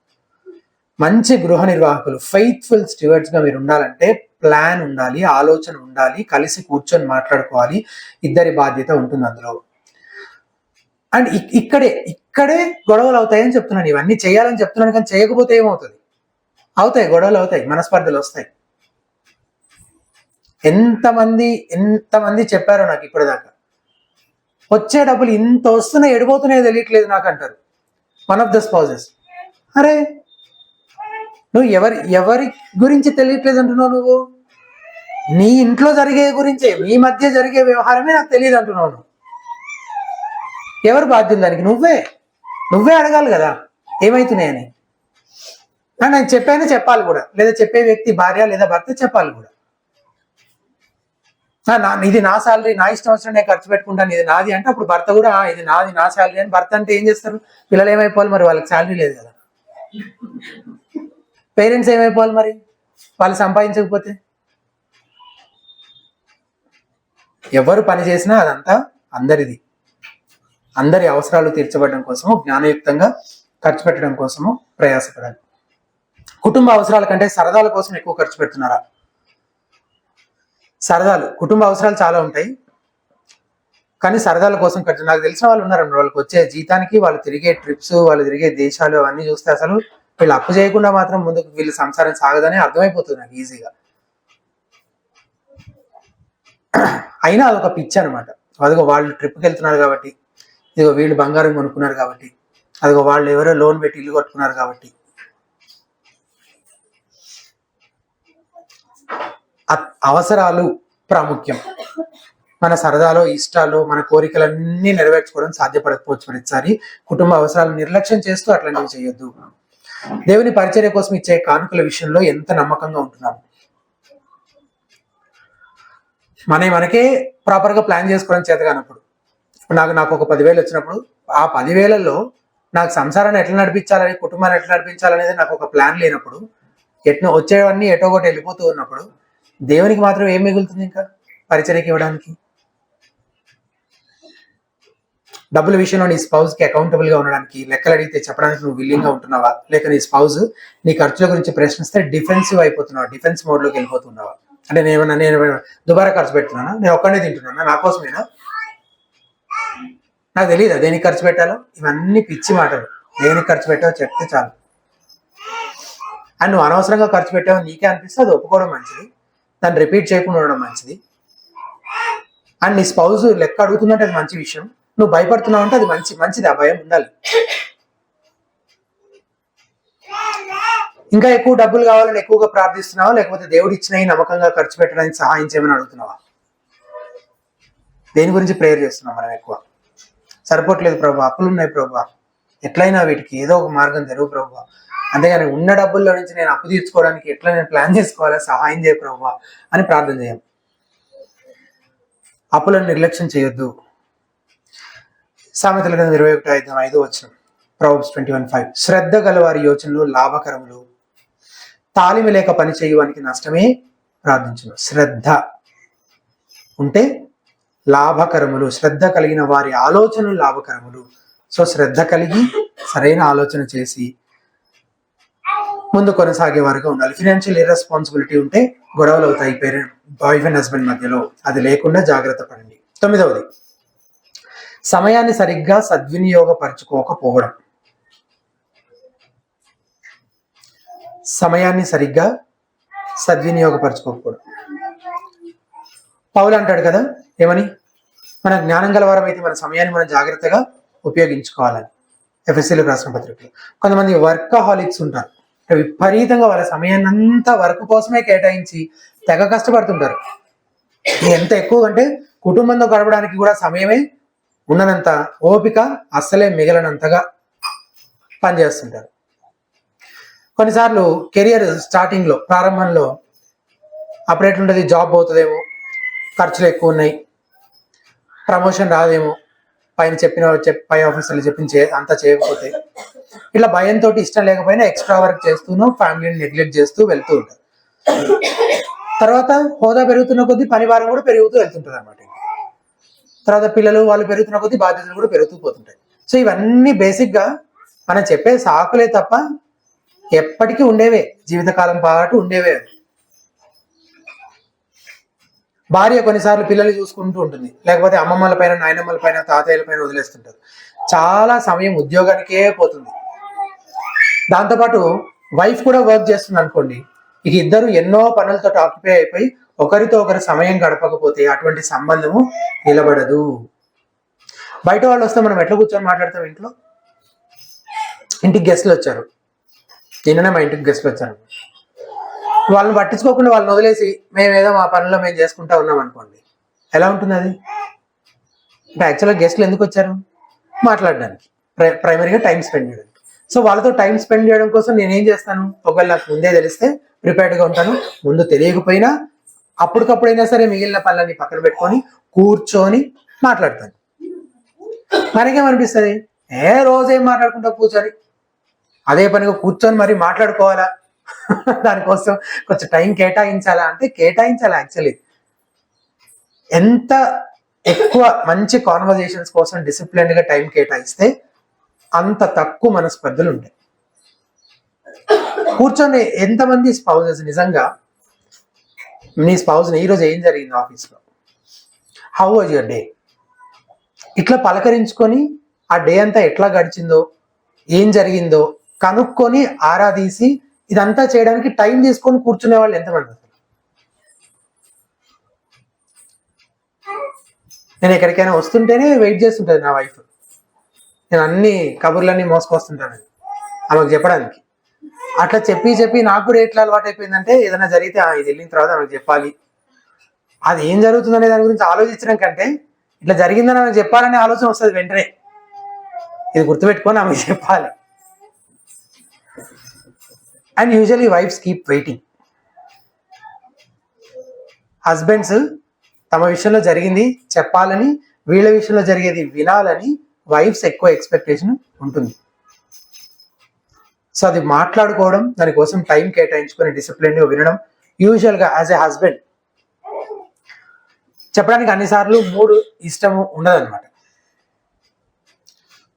మంచి గృహ నిర్వాహకులు, ఫెయిత్ఫుల్ స్టీవర్డ్స్ గా మీరు ఉండాలంటే ప్లాన్ ఉండాలి, ఆలోచన ఉండాలి, కలిసి కూర్చొని మాట్లాడుకోవాలి. ఇద్దరి బాధ్యత ఉంటుంది అందులో. అండ్ ఇక్కడే గొడవలు అవుతాయని చెప్తున్నాను. ఇవన్నీ చేయాలని చెప్తున్నాను, కానీ చేయకపోతే ఏమవుతుంది? అవుతాయి, గొడవలు అవుతాయి, మనస్పర్ధలు వస్తాయి. ఎంతమంది చెప్పారో నాకు ఇప్పటిదాకా, వచ్చే డబ్బులు ఇంత వస్తున్నాయి, ఎడిపోతున్నాయో తెలియట్లేదు నాకు అంటారు వన్ ఆఫ్ ద స్పౌజెస్. అరే నువ్వు ఎవరి గురించి తెలియట్లేదు అంటున్నావు? నువ్వు నీ ఇంట్లో జరిగే గురించే, మీ మధ్య జరిగే వ్యవహారమే నాకు తెలియదు అంటున్నావు. ఎవరు బాధ్యులు దానికి? నువ్వే అడగాలి కదా ఏమైతున్నాయని. నేను చెప్పాను, చెప్పాలి కూడా, లేదా చెప్పే వ్యక్తి భార్య లేదా భర్త చెప్పాలి కూడా. ఇది నా శాలరీ, నా ఇష్టం వచ్చిన నేను ఖర్చు పెట్టుకుంటాను, ఇది నాది అంటే అప్పుడు భర్త కూడా ఇది నాది, నా శాలరీ అని. భర్త అంటే ఏం చేస్తారు? పిల్లలు ఏమైపోవాలి మరి? వాళ్ళకి శాలరీ లేదు కదా. పేరెంట్స్ ఏమైపోవాలి మరి? వాళ్ళు సంపాదించకపోతే. ఎవరు పని చేసినా అదంతా అందరిది. అందరి అవసరాలు తీర్చబడడం కోసము, జ్ఞానయుక్తంగా ఖర్చు పెట్టడం కోసము ప్రయాసపడాలి. కుటుంబ అవసరాల కంటే సరదాల కోసం ఎక్కువ ఖర్చు పెడుతున్నారా? సరదాలు, కుటుంబ అవసరాలు చాలా ఉంటాయి, కానీ సరదాల కోసం ఖర్చు. నాకు తెలిసిన వాళ్ళు ఉన్నారండి, వాళ్ళకి వచ్చే జీతానికి వాళ్ళు తిరిగే ట్రిప్స్, వాళ్ళు తిరిగే దేశాలు అవన్నీ చూస్తే అసలు వీళ్ళు అప్పు చేయకుండా మాత్రం ముందుకు వీళ్ళు సంసారం సాగదని అర్థమైపోతుంది నాకు ఈజీగా. అయినా అదొక పిచ్చి అనమాట. అదిగో వాళ్ళు ట్రిప్కి వెళ్తున్నారు కాబట్టి, ఇదిగో వీళ్ళు బంగారం కొనుక్కున్నారు కాబట్టి, అదిగో వాళ్ళు ఎవరో లోన్ పెట్టి ఇల్లు కట్టుకున్నారు కాబట్టి. అవసరాలు ప్రాముఖ్యం. మన సరదాలో, ఇష్టాలు, మన కోరికలన్నీ నెరవేర్చుకోవడం సాధ్యపడకపోవచ్చు ప్రతిసారి. కుటుంబ అవసరాలు నిర్లక్ష్యం చేస్తూ అట్లాంటివి చేయొద్దు. దేవుని పరిచర్య కోసం ఇచ్చే కానుకల విషయంలో ఎంత నమ్మకంగా ఉంటున్నాము? మనకే ప్రాపర్గా ప్లాన్ చేసుకోవడం చేత కానప్పుడు, నాకు ఒక 10,000 వచ్చినప్పుడు ఆ 10,000లో నాకు సంసారాన్ని ఎట్లా నడిపించాలని, కుటుంబాన్ని ఎట్లా నడిపించాలనేది నాకు ఒక ప్లాన్ లేనప్పుడు, వచ్చేవన్నీ ఎటో ఒకటి వెళ్ళిపోతూ ఉన్నప్పుడు దేవునికి మాత్రం ఏం మిగులుతుంది ఇంకా పరిచర్యకి ఇవ్వడానికి? డబ్బుల విషయంలో నీ స్పౌస్ కి అకౌంటబుల్ గా ఉండడానికి, లెక్కలు అడిగితే చెప్పడానికి నువ్వు విల్లింగ్ గా ఉంటున్నావా, లేక నీ స్పౌస్ నీ ఖర్చుల గురించి ప్రశ్నిస్తే డిఫెన్సివ్ అయిపోతున్నావా, డిఫెన్స్ మోడ్ లోకి వెళ్ళిపోతున్నావా? అంటే నేను దుబారా ఖర్చు పెడుతున్నానా, నేను ఒక్కడే తింటున్నానా, నా కోసమేనా, నాకు తెలియదా దేనికి ఖర్చు పెట్టాలో? ఇవన్నీ పిచ్చి మాటలు. దేనికి ఖర్చు పెట్టావో చెప్తే చాలు. అండ్ నువ్వు అనవసరంగా ఖర్చు పెట్టావో నీకే అనిపిస్తే అది ఒప్పుకోవడం మంచిది, దాన్ని రిపీట్ చేయకుండా ఉండడం మంచిది. అండ్ నీ స్పౌస్ లెక్క అడుగుతుందంటే అది మంచి విషయం. నువ్వు భయపడుతున్నావు అంటే అది మంచిది, ఆ భయం ఉండాలి. ఇంకా ఎక్కువ డబ్బులు కావాలని ఎక్కువగా ప్రార్థిస్తున్నావా, లేకపోతే దేవుడు ఇచ్చినవి నమ్మకంగా ఖర్చు పెట్టడానికి సహాయం చేయమని అడుగుతున్నావా? దేని గురించి ప్రేయర్ చేస్తున్నాం మనం ఎక్కువ? సరిపోవట్లేదు ప్రభు, అప్పులు ఉన్నాయి ప్రభు, ఎట్లయినా వీటికి ఏదో ఒక మార్గం తెరువు ప్రభు, అంతేగాని ఉన్న డబ్బుల్లో నుంచి నేను అప్పు తీర్చుకోవడానికి ఎట్లా నేను ప్లాన్ చేసుకోవాలా, సహాయం చేయ ప్రభు అని ప్రార్థన చేయం. అప్పులను నిర్లక్ష్యం చేయొద్దు. సామెతల గ్రంథం 21:5 Proverbs 21:5 శ్రద్ధ గల వారి యోచనలు లాభకరములు, తాలిమి లేక పని చేయువానికి నష్టమే ప్రార్థించును. శ్రద్ధ ఉంటే లాభకరములు, శ్రద్ధ కలిగిన వారి ఆలోచనలు లాభకరములు. సో శ్రద్ధ కలిగి సరైన ఆలోచన చేసి ముందు కొనసాగే వారుగా ఉండాలి. ఫినాన్షియల్ ఇర్రెస్పాన్సిబిలిటీ ఉంటే గొడవలు అవుతాయి వైఫ్ అండ్ హస్బెండ్ మధ్యలో, అది లేకుండా జాగ్రత్త పడండి. 9వది సమయాన్ని సరిగ్గా సద్వినియోగపరచుకోకపోవడం. సమయాన్ని సరిగ్గా సద్వినియోగపరచుకోకపోవడం. పౌలు అంటాడు కదా ఏమని, మన జ్ఞానం గలవారం అయితే మన సమయాన్ని మనం జాగ్రత్తగా ఉపయోగించుకోవాలని. ఎఫ్ఎస్సీలకు రాసిన పత్రికలో కొంతమంది వర్కహాలిక్స్ ఉంటారు, విపరీతంగా వాళ్ళ సమయాన్ని అంతా వర్క్ కోసమే కేటాయించి తెగ కష్టపడుతుంటారు. ఎంత ఎక్కువ అంటే కుటుంబంతో గడపడానికి కూడా సమయమే ఉన్నంత ఓపిక అస్సలే మిగలనంతగా పనిచేస్తుంటారు. కొన్నిసార్లు కెరియర్ స్టార్టింగ్లో ప్రారంభంలో అప్పుడు ఎట్లుంటుంది, జాబ్ పోతుందేమో, ఖర్చులు ఎక్కువ ఉన్నాయి, ప్రమోషన్ రాదేమో, పై ఆఫీసర్లు చెప్పించి అంతా చేయకపోతే, ఇట్లా భయంతో ఇష్టం లేకపోయినా ఎక్స్ట్రా వర్క్ చేస్తూనో ఫ్యామిలీని నెగ్లెక్ట్ చేస్తూ వెళ్తూ ఉంటారు. తర్వాత హోదా పెరుగుతున్న కొద్దీ పని భారం కూడా పెరుగుతూ వెళ్తుంటుంది అనమాట. తర్వాత పిల్లలు వాళ్ళు పెరుగుతున్న కొద్దీ బాధ్యతలు కూడా పెరుగుతూ పోతుంటాయి. సో ఇవన్నీ బేసిక్గా మనం చెప్పే సాకులే తప్ప ఎప్పటికీ ఉండేవే, జీవితకాలం పాటు ఉండేవే. భార్య కొన్నిసార్లు పిల్లలు చూసుకుంటూ ఉంటుంది, లేకపోతే అమ్మమ్మల పైన, నాయనమ్మల పైన, తాతయ్యల పైన వదిలేస్తుంటారు. చాలా సమయం ఉద్యోగానికే పోతుంది. దాంతోపాటు వైఫ్ కూడా వర్క్ చేస్తుంది అనుకోండి, ఇక ఇద్దరు ఎన్నో పనులతో ఆక్యుపై అయిపోయి ఒకరితో ఒకరు సమయం గడపకపోతే అటువంటి సంబంధము నిలబడదు. బయట వాళ్ళు వస్తే మనం ఎట్లా కూర్చొని మాట్లాడతాం? ఇంటికి గెస్ట్లు వచ్చారు, నిన్ననే మా ఇంటికి గెస్ట్లు వచ్చారు, వాళ్ళని పట్టించుకోకుండా వాళ్ళని వదిలేసి మేమేదో మా పనుల్లో మేము చేసుకుంటా ఉన్నాం అనుకోండి, ఎలా ఉంటుంది అది? అంటే యాక్చువల్గా గెస్ట్లు ఎందుకు వచ్చారు? మాట్లాడడానికి, ప్రైమరీగా టైం స్పెండ్ చేయడానికి. సో వాళ్ళతో టైం స్పెండ్ చేయడం కోసం నేనేం చేస్తాను, ఒకవేళ నాకు ముందే తెలిస్తే ప్రిపేర్డ్గా ఉంటాను, ముందు తెలియకపోయినా అప్పటికప్పుడైనా సరే మిగిలిన పనులన్నీ పక్కన పెట్టుకొని కూర్చొని మాట్లాడతాను. మనకేమనిపిస్తుంది, రోజేం మాట్లాడుకుంటా కూర్చొని అదే పనిగా కూర్చొని మరి మాట్లాడుకోవాలా, దానికోసం కొంచెం టైం కేటాయించాలా అంటే కేటాయించాలి. యాక్చువల్లీ ఎంత ఎక్కువ మంచి కాన్వర్జేషన్స్ కోసం డిసిప్లిన్డ్గా టైం కేటాయిస్తే అంత తక్కువ మనస్పర్ధలు ఉంటాయి. కూర్చొని ఎంతమంది స్పౌజెస్ నిజంగా మీ స్పౌజ్ని ఈరోజు ఏం జరిగింది ఆఫీస్లో, హౌ వాజ్ యువర్ డే, ఇట్లా పలకరించుకొని ఆ డే అంతా ఎట్లా గడిచిందో, ఏం జరిగిందో కనుక్కొని ఆరాధీసి ఇదంతా చేయడానికి టైం తీసుకొని కూర్చునే వాళ్ళు ఎంతమంది? నేను ఎక్కడికైనా వస్తుంటేనే వెయిట్ చేస్తుంటుంది నా వైఫ్, నేను అన్ని కబుర్లన్నీ మోసుకొస్తుంటాను ఆమెకు చెప్పడానికి. అట్లా చెప్పి నాకు కూడా ఎట్లా అలవాటు అయిపోయిందంటే ఏదైనా జరిగితే ఇది వెళ్ళిన తర్వాత ఆమెకు చెప్పాలి. అది ఏం జరుగుతుందనే దాని గురించి ఆలోచించడం కంటే ఇట్లా జరిగిందని ఆమెకు చెప్పాలనే ఆలోచన వస్తుంది వెంటనే. ఇది గుర్తుపెట్టుకొని ఆమెకు చెప్పాలి. And usually wives keep waiting. Husbands తమ విషయంలో జరిగింది చెప్పాలని, వీళ్ళ విషయంలో జరిగేది వినాలని వైఫ్స్ ఎక్కువ ఎక్స్పెక్టేషన్ ఉంటుంది. సో అది మాట్లాడుకోవడం, దానికోసం టైం కేటాయించుకొని డిసిప్లిన్గా వినడం. యూజువల్గా యాజ్ ఏ హస్బెండ్ చెప్పడానికి అన్నిసార్లు మూడు ఇష్టము ఉండదన్నమాట.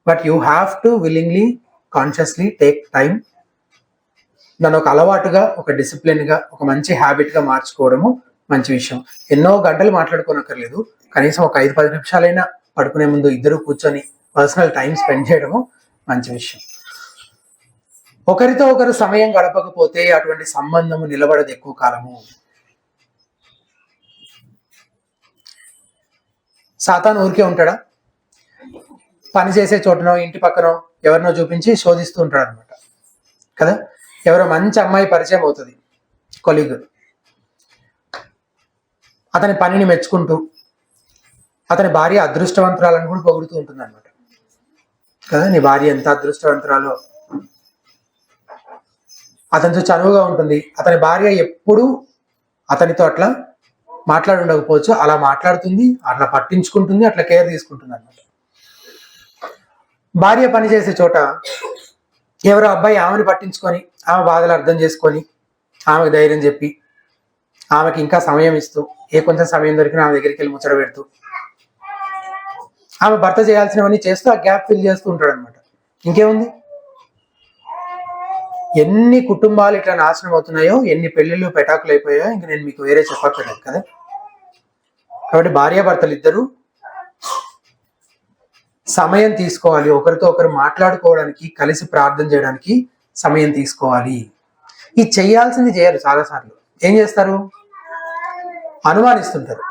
But you have to willingly consciously take time. దాన్ని ఒక అలవాటుగా, ఒక డిసిప్లిన్గా, ఒక మంచి హ్యాబిట్గా మార్చుకోవడము మంచి విషయం. ఎన్నో గంటలు మాట్లాడుకోనక్కర్లేదు, కనీసం ఒక 5-10 నిమిషాలైనా పడుకునే ముందు ఇద్దరు కూర్చొని పర్సనల్ టైం స్పెండ్ చేయడము మంచి విషయం. ఒకరితో ఒకరు సమయం గడపకపోతే అటువంటి సంబంధము నిలబడదు ఎక్కువ కాలము. సాతాను ఊరికే ఉంటాడా? పని చేసే చోటనో ఇంటి పక్కనో ఎవరినో చూపించి శోధిస్తూ ఉంటాడు అనమాట కదా. ఎవరో మంచి అమ్మాయి పరిచయం అవుతుంది, కొలీగ్, అతని పనిని మెచ్చుకుంటూ అతని భార్య అదృష్టవంతురాలను కూడా పొగుడుతూ ఉంటుంది అనమాట కదా. నీ భార్య ఎంత అదృష్టవంతురాలో, అతనితో చనువుగా ఉంటుంది. అతని భార్య ఎప్పుడూ అతనితో అట్లా మాట్లాడి ఉండకపోవచ్చు, అలా మాట్లాడుతుంది, అట్లా పట్టించుకుంటుంది, అట్లా కేర్ తీసుకుంటుంది అనమాట. భార్య పనిచేసే చోట ఎవరో అబ్బాయి ఆమెను పట్టించుకొని, ఆమె బాధలు అర్థం చేసుకొని, ఆమెకు ధైర్యం చెప్పి, ఆమెకి ఇంకా సమయం ఇస్తూ, కొంచెం సమయం దొరికిన ఆమె దగ్గరికి వెళ్ళి ముచ్చట పెడుతూ, ఆమె భర్త చేయాల్సినవన్నీ చేస్తూ ఆ గ్యాప్ ఫిల్ చేస్తూ ఉంటాడు అనమాట. ఇంకేముంది? ఎన్ని కుటుంబాలు ఇట్లా నాశనం అవుతున్నాయో, ఎన్ని పెళ్లిళ్ళు పెటాకులు అయిపోయాయో ఇంక నేను మీకు వేరే చెప్పక్కర్లేదు కదా. కాబట్టి భార్యాభర్తలు ఇద్దరు సమయం తీసుకోవాలి, ఒకరితో ఒకరు మాట్లాడుకోవడానికి, కలిసి ప్రార్థన చేయడానికి సమయం తీసుకోవాలి. ఇది చేయాల్సింది చేయరు. చాలాసార్లు ఏం చేస్తారు? అనుమానిస్తుంటారు.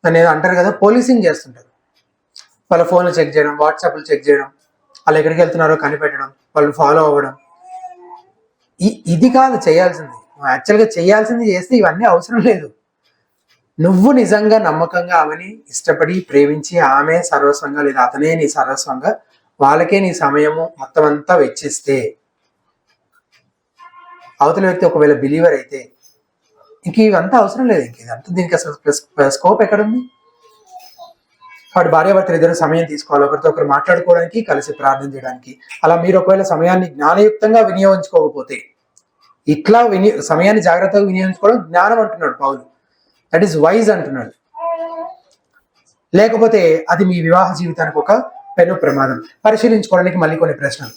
దాన్ని ఏదో అంటారు కదా, పోలీసింగ్ చేస్తుంటారు. వాళ్ళ ఫోన్లు చెక్ చేయడం, వాట్సాప్లు చెక్ చేయడం, వాళ్ళు ఎక్కడికి వెళ్తున్నారో కనిపెట్టడం, వాళ్ళు ఫాలో అవ్వడం. ఇది కాదు చేయాల్సింది. యాక్చువల్గా చేయాల్సింది చేస్తే ఇవన్నీ అవసరం లేదు. నువ్వు నిజంగా నమ్మకంగా ఆమెని ఇష్టపడి ప్రేమించి, ఆమె సర్వస్వంగా లేదా అతనే నీ సర్వస్వంగా, వాళ్ళకే నీ సమయము మొత్తం అంతా వెచ్చిస్తే, అవతల వ్యక్తి ఒకవేళ బిలీవర్ అయితే ఇంక ఇవంతా అవసరం లేదు. ఇంక ఇదంతా దీనికి అసలు స్కోప్ ఎక్కడుంది? వాడు భార్యాభర్తలు ఇద్దరు సమయం తీసుకోవాలి, ఒకరితో ఒకరు మాట్లాడుకోవడానికి, కలిసి ప్రార్థన చేయడానికి. అలా మీరు ఒకవేళ సమయాన్ని జ్ఞానయుక్తంగా వినియోగించుకోకపోతే, ఇట్లా సమయాన్ని జాగ్రత్తగా వినియోగించుకోవడం జ్ఞానం అంటున్నాడు పౌలు. దట్ ఈస్ వైజ్ అంటున్నాడు. లేకపోతే అది మీ వివాహ జీవితానికి ఒక పెను ప్రమాదం. పరిశీలించుకోవడానికి మళ్ళీ కొన్ని ప్రశ్నలు.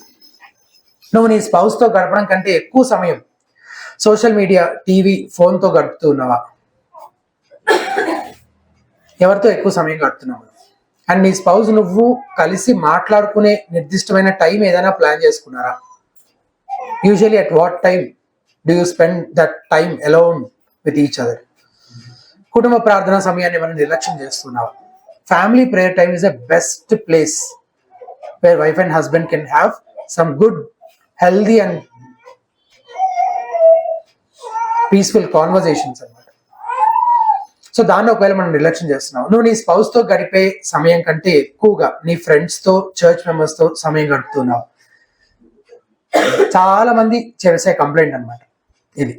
నువ్వు నీ స్పౌస్తో గడపడం కంటే ఎక్కువ సమయం సోషల్ మీడియా, టీవీ, ఫోన్తో గడుపుతూ ఉన్నావా? ఎవరితో ఎక్కువ సమయం గడుపుతున్నావు? అండ్ నీ స్పౌస్ నువ్వు కలిసి మాట్లాడుకునే నిర్దిష్టమైన టైం ఏదైనా ప్లాన్ చేసుకున్నారా? Usually at what time do you spend that time alone with each other? కుటుంబ ప్రార్థన సమయాన్ని మనం నిర్లక్ష్యం చేస్తున్నావా? Family prayer time is a best place where wife and husband can have some good, healthy and peaceful conversations అన్నమాట. So దాన్ని ఒకవేళ మనం నిర్లక్ష్యం చేస్తున్నావు, నువ్వు నీ స్పౌస్తో గడిపే సమయం కంటే ఎక్కువగా నీ ఫ్రెండ్స్తో, చర్చ్ మెంబర్స్తో సమయం గడుపుతున్నావు. చాలా మంది చేసే కంప్లైంట్ అనమాట ఇది.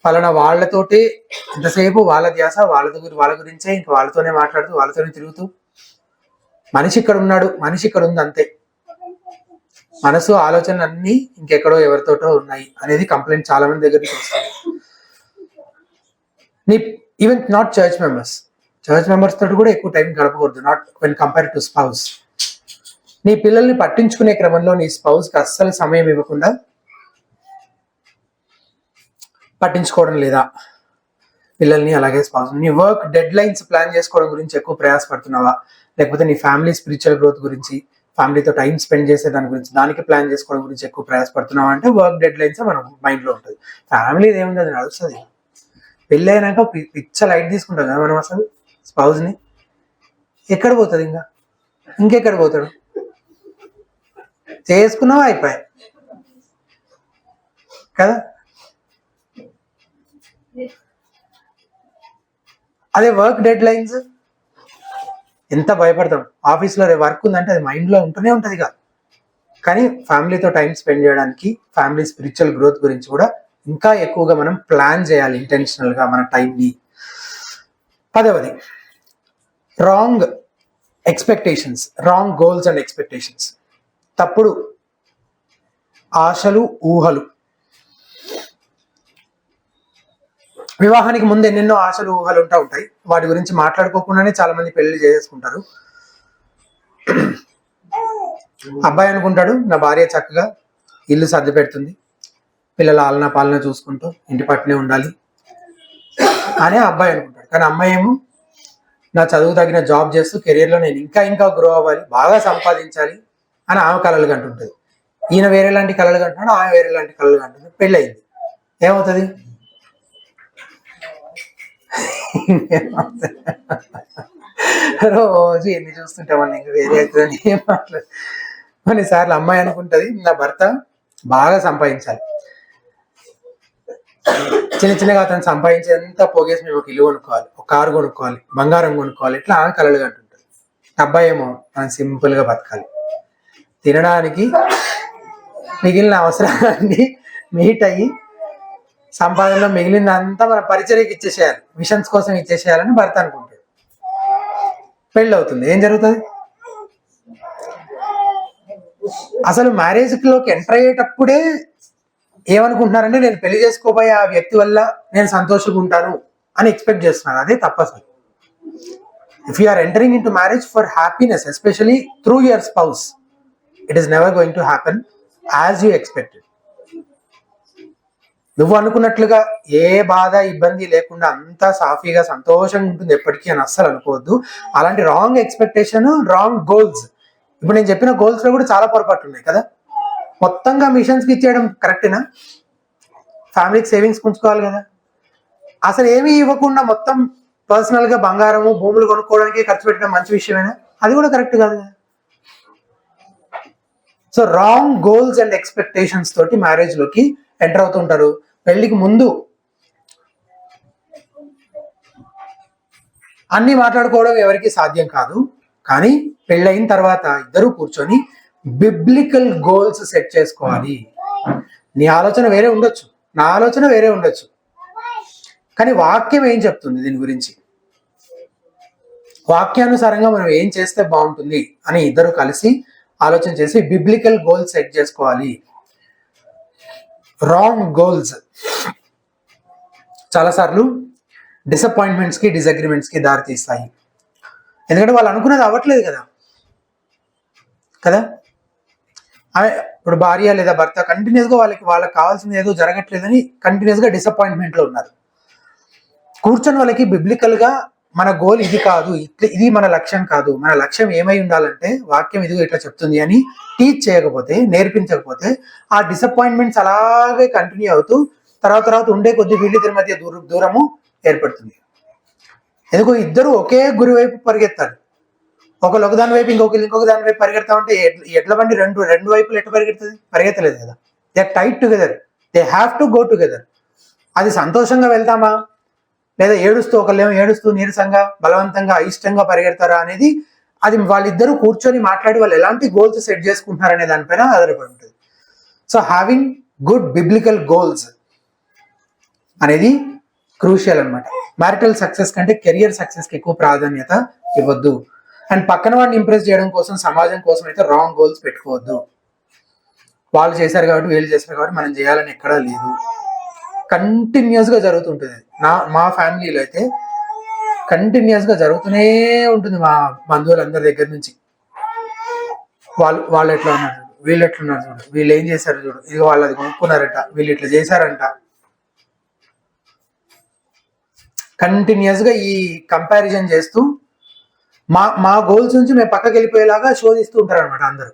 పలానా వాళ్ళతోటే ఎంతసేపు వాళ్ళ ధ్యాస, వాళ్ళ గురించే, ఇంక వాళ్ళతోనే మాట్లాడుతూ, వాళ్ళతోనే తిరుగుతూ. మనిషి ఇక్కడ ఉన్నాడు, మనిషి ఇక్కడ ఉంది అంతే. మనసు, ఆలోచనలు అన్నీ ఇంకెక్కడో ఎవరితోటో ఉన్నాయి అనేది కంప్లైంట్ చాలా మంది దగ్గర నుంచి వస్తుంది. ఈవెన్ నాట్ చర్చ్ మెంబర్స్ తోటి కూడా ఎక్కువ టైం గడపకూడదు, not when compare to spouse. నీ పిల్లల్ని పట్టించుకునే క్రమంలో నీ స్పౌస్కి అస్సలు సమయం ఇవ్వకుండా పట్టించుకోవడం లేదా? పిల్లల్ని అలాగే స్పౌస్. నీ వర్క్ డెడ్ లైన్స్ ప్లాన్ చేసుకోవడం గురించి ఎక్కువ ప్రయాసపడుతున్నావా? లేకపోతే నీ ఫ్యామిలీ స్పిరిచువల్ గ్రోత్ గురించి, ఫ్యామిలీతో టైం స్పెండ్ చేసే దాని గురించి, దానికి ప్లాన్ చేసుకోవడం గురించి ఎక్కువ ప్రయాసపడుతున్నావా? అంటే వర్క్ డెడ్ లైన్స్ మన మైండ్లో ఉంటుంది. ఫ్యామిలీ ఏముంది, అది నడుస్తుంది. పెళ్ళి అయినాక పిచ్చ లైట్ తీసుకుంటాం కదా మనం అసలు స్పౌస్ని. ఎక్కడ పోతుంది? ఇంకెక్కడ పోతాడు? చేసుకున్నావా, అయిపోయాయి కదా. అదే వర్క్ డెడ్ లైన్స్ ఎంత భయపడతాం. ఆఫీస్లో వర్క్ ఉందంటే అది మైండ్లో ఉంటూనే ఉంటుంది కాదు, కానీ ఫ్యామిలీతో టైం స్పెండ్ చేయడానికి, ఫ్యామిలీ స్పిరిచువల్ గ్రోత్ గురించి కూడా ఇంకా ఎక్కువగా మనం ప్లాన్ చేయాలి ఇంటెన్షనల్గా మన టైంని. 10వది, wrong expectations, wrong goals and expectations. తప్పుడు ఆశలు, ఊహలు. వివాహానికి ముందు ఎన్నెన్నో ఆశలు, ఊహలు ఉంటాయి. వాటి గురించి మాట్లాడుకోకుండానే చాలా మంది పెళ్లి చేసుకుంటారు. అబ్బాయి అనుకుంటాడు నా భార్య చక్కగా ఇల్లు సర్ది పెడుతుంది, పిల్లల ఆలన పాలన చూసుకుంటూ ఇంటి పట్టునే ఉండాలి అని అబ్బాయి అనుకుంటాడు. కానీ అమ్మాయి ఏమో నా చదువు తగిన జాబ్ చేస్తూ కెరీర్లో నేను ఇంకా ఇంకా గ్రో అవ్వాలి, బాగా సంపాదించాలి అని ఆమె కలలు కంటుంటుంది. ఈయన వేరే లాంటి కలలు కంటున్నాడు, ఆమె వేరే లాంటి కలలు కంటుంది. పెళ్ళి అయింది. ఏమవుతుంది? రోజు ఎన్ని చూస్తుంటామని ఇంకా వేరే అవుతుందని ఏం మాట్లాడు. కొన్నిసార్లు అమ్మాయి అనుకుంటుంది నా భర్త బాగా సంపాదించాలి, చిన్న చిన్నగా అతను సంపాదించేంత పోగేసి మేము ఒక ఇల్లు కొనుక్కోవాలి, ఒక కారు కొనుక్కోవాలి, బంగారం కొనుక్కోవాలి, ఇట్లా ఆమె కలలు కంటుంటుంది. అబ్బాయి ఏమో మనం సింపుల్గా బతకాలి, తినడానికి మిగిలిన అవసరాన్ని మీట్ అయ్యి సంపాదనలో మిగిలినంతా మన పరిచర్యకి ఇచ్చేసేయాలి, మిషన్స్ కోసం ఇచ్చేసేయాలని భర్త అనుకుంటాడు. పెళ్ళి అవుతుంది. ఏం జరుగుతుంది? అసలు మ్యారేజ్లోకి ఎంటర్ అయ్యేటప్పుడే ఏమనుకుంటున్నారంటే నేను పెళ్లి చేసుకోబోయే ఆ వ్యక్తి వల్ల నేను సంతోషంగా ఉంటాను అని ఎక్స్పెక్ట్ చేస్తున్నారు. అదే తప్ప. అసలు if you are entering in to marriage for happiness, especially through your spouse, it is never going to happen as you expected. నువ్వు అనుకున్నట్లుగా ఏ బాధ ఇబ్బంది లేకుండా అంతా సాఫీగా సంతోషంగా ఉంటుంది ఎప్పటికీ అని అస్సలు అనుకోవద్దు. అలాంటి రాంగ్ ఎక్స్పెక్టేషన్, రాంగ్ గోల్స్. ఇప్పుడు నేను చెప్పిన గోల్స్ లో కూడా చాలా పొరపాట్లు ఉన్నాయి కదా. మొత్తంగా మిషన్స్కి ఇచ్చేయడం కరెక్టేనా? ఫ్యామిలీకి సేవింగ్స్ ఉంచుకోవాలి కదా. అసలు ఏమీ ఇవ్వకుండా మొత్తం పర్సనల్ గా బంగారము భూములు కొనుక్కోవడానికి ఖర్చు పెట్టడం మంచి విషయమేనా? అది కూడా కరెక్ట్ కాదు కదా. So wrong goals and expectations తోటి మ్యారేజ్ లోకి ఎంటర్ అవుతుంటారు. పెళ్లికి ముందు అన్ని మాట్లాడుకోవడం ఎవరికి సాధ్యం కాదు. కానీ పెళ్ళయిన తర్వాత ఇద్దరు కూర్చొని బిబ్లికల్ గోల్స్ సెట్ చేసుకోవాలి. నీ ఆలోచన వేరే ఉండొచ్చు, నా ఆలోచన వేరే ఉండొచ్చు, కానీ వాక్యం ఏం చెప్తుంది దీని గురించి? వాక్యానుసారంగా మనం ఏం చేస్తే బాగుంటుంది అని ఇద్దరు కలిసి ఆలోచన చేసి బిబ్లికల్ గోల్స్ సెట్ చేసుకోవాలి. రాంగ్ గోల్స్ చాలాసార్లు డిసప్పాయింట్మెంట్స్ కి, డిసగ్రిమెంట్స్ కి దారి తీస్తాయి. ఎందుకంటే వాళ్ళు అనుకున్నది అవ్వట్లేదు కదా. ఇప్పుడు భార్య లేదా భర్త కంటిన్యూస్ గా వాళ్ళకి కావాల్సింది ఏదో జరగట్లేదని కంటిన్యూస్ గా డిసప్పాయింట్మెంట్ లో ఉన్నారు. కూర్చొని వాళ్ళకి బిబ్లికల్ గా మన గోల్ ఇది కాదు, ఇది మన లక్ష్యం కాదు, మన లక్ష్యం ఏమై ఉండాలంటే వాక్యం ఇదిగో ఇట్లా చెప్తుంది అని టీచ్ చేయకపోతే, నేర్పించకపోతే ఆ డిసప్పాయింట్మెంట్స్ అలాగే కంటిన్యూ అవుతూ తర్వాత ఉండే కొద్ది వీళ్ళిద్దరి మధ్య దూరము ఏర్పడుతుంది. ఎందుకో ఇద్దరు ఒకే గురి వైపు పరిగెత్తాలి. ఒకళ్ళు ఒక దాని వైపు ఇంకొక దాని వైపు పరిగెడతా ఉంటే ఎడ్ల బండి రెండు వైపులు ఎట్లా పరిగెడుతుంది? పరిగెత్తలేదు కదా. They are tied together, they have to go together. అది సంతోషంగా వెళ్తామా లేదా ఒకళ్ళేమో ఏడుస్తూ నీరసంగా బలవంతంగా అయిష్టంగా పరిగెడతారా అనేది అది వాళ్ళిద్దరూ కూర్చొని మాట్లాడి వాళ్ళు ఎలాంటి గోల్స్ సెట్ చేసుకుంటున్నారనే దానిపైన ఆధారపడి ఉంటుంది. So having good biblical goals అనేది క్రూషియల్ అనమాట. మ్యారిటల్ సక్సెస్ కంటే కెరియర్ సక్సెస్ కి ఎక్కువ ప్రాధాన్యత ఇవ్వద్దు. అండ్ పక్కన వాడిని ఇంప్రెస్ చేయడం కోసం, సమాజం కోసం అయితే రాంగ్ గోల్స్ పెట్టుకోవద్దు. వాళ్ళు చేశారు కాబట్టి, వీళ్ళు చేశారు కాబట్టి మనం చేయాలని ఎక్కడా లేదు. కంటిన్యూస్ గా జరుగుతుంటుంది. మా ఫ్యామిలీలో అయితే కంటిన్యూస్ గా జరుగుతూనే ఉంటుంది. మా బంధువులందరి దగ్గర నుంచి వాళ్ళు ఎట్లా ఉన్నారు చూడు, వీళ్ళు ఎట్లున్నారు చూడు, వీళ్ళు ఏం చేశారు చూడు, ఇది వాళ్ళు అది కొనుక్కున్నారంట, వీళ్ళు ఇట్లా చేశారంట. కంటిన్యూస్ గా ఈ కంపారిజన్ చేస్తూ మా గోల్స్ నుంచి మేము పక్కకి వెళ్ళిపోయేలాగా శోధిస్తూ ఉంటారు అనమాట అందరూ.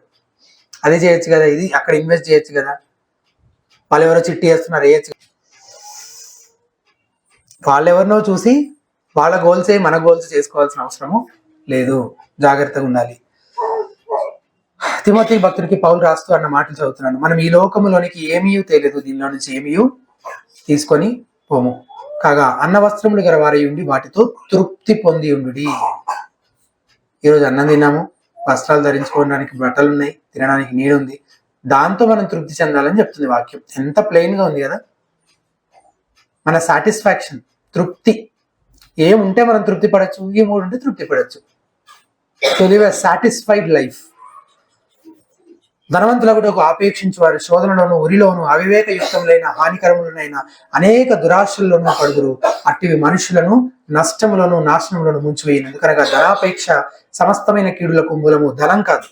అది చేయొచ్చు కదా, ఇది అక్కడ ఇన్వెస్ట్ చేయొచ్చు కదా, వాళ్ళు ఎవరో చిట్టి వేస్తున్నారు వేయచ్చు. వాళ్ళెవరినో చూసి వాళ్ళ గోల్సే మన గోల్స్ చేసుకోవాల్సిన అవసరము లేదు. జాగ్రత్తగా ఉండాలి. తిమోతి భక్తుడికి పౌలు రాస్తూ అన్న మాటలు చదువుతున్నాను. మనం ఈ లోకములోనికి ఏమీ తెలియదు, దీనిలో నుంచి ఏమీ తీసుకొని పోము. కాగా అన్న వస్త్రములు గల వారై ఉండి వాటితో తృప్తి పొంది ఉండు. ఈరోజు అన్నం తిన్నాము, వస్త్రాలు ధరించుకోవడానికి బట్టలు ఉన్నాయి, తినడానికి నీడు ఉంది, దాంతో మనం తృప్తి చెందాలని చెప్తుంది వాక్యం. ఎంత ప్లెయిన్ గా ఉంది కదా. మన సాటిస్ఫాక్షన్, తృప్తి ఏముంటే మనం తృప్తి పడచ్చు, ఈ మూడు ఉంటే తృప్తి పడచ్చు. To live a satisfied life. ధనవంతులకు ఆపేక్షించు వారి శోధనలోను, ఉరిలోను, అవివేక యుక్తములైన హానికరములైన అనేక దురాశల్లోనూ పడుదురు. అట్టివి మనుషులను నష్టములను, నాశనములను ముంచివేయను. ఎందుకనగా ధనాపేక్ష సమస్తమైన కీడులకు మూలము. ధనం కాదు,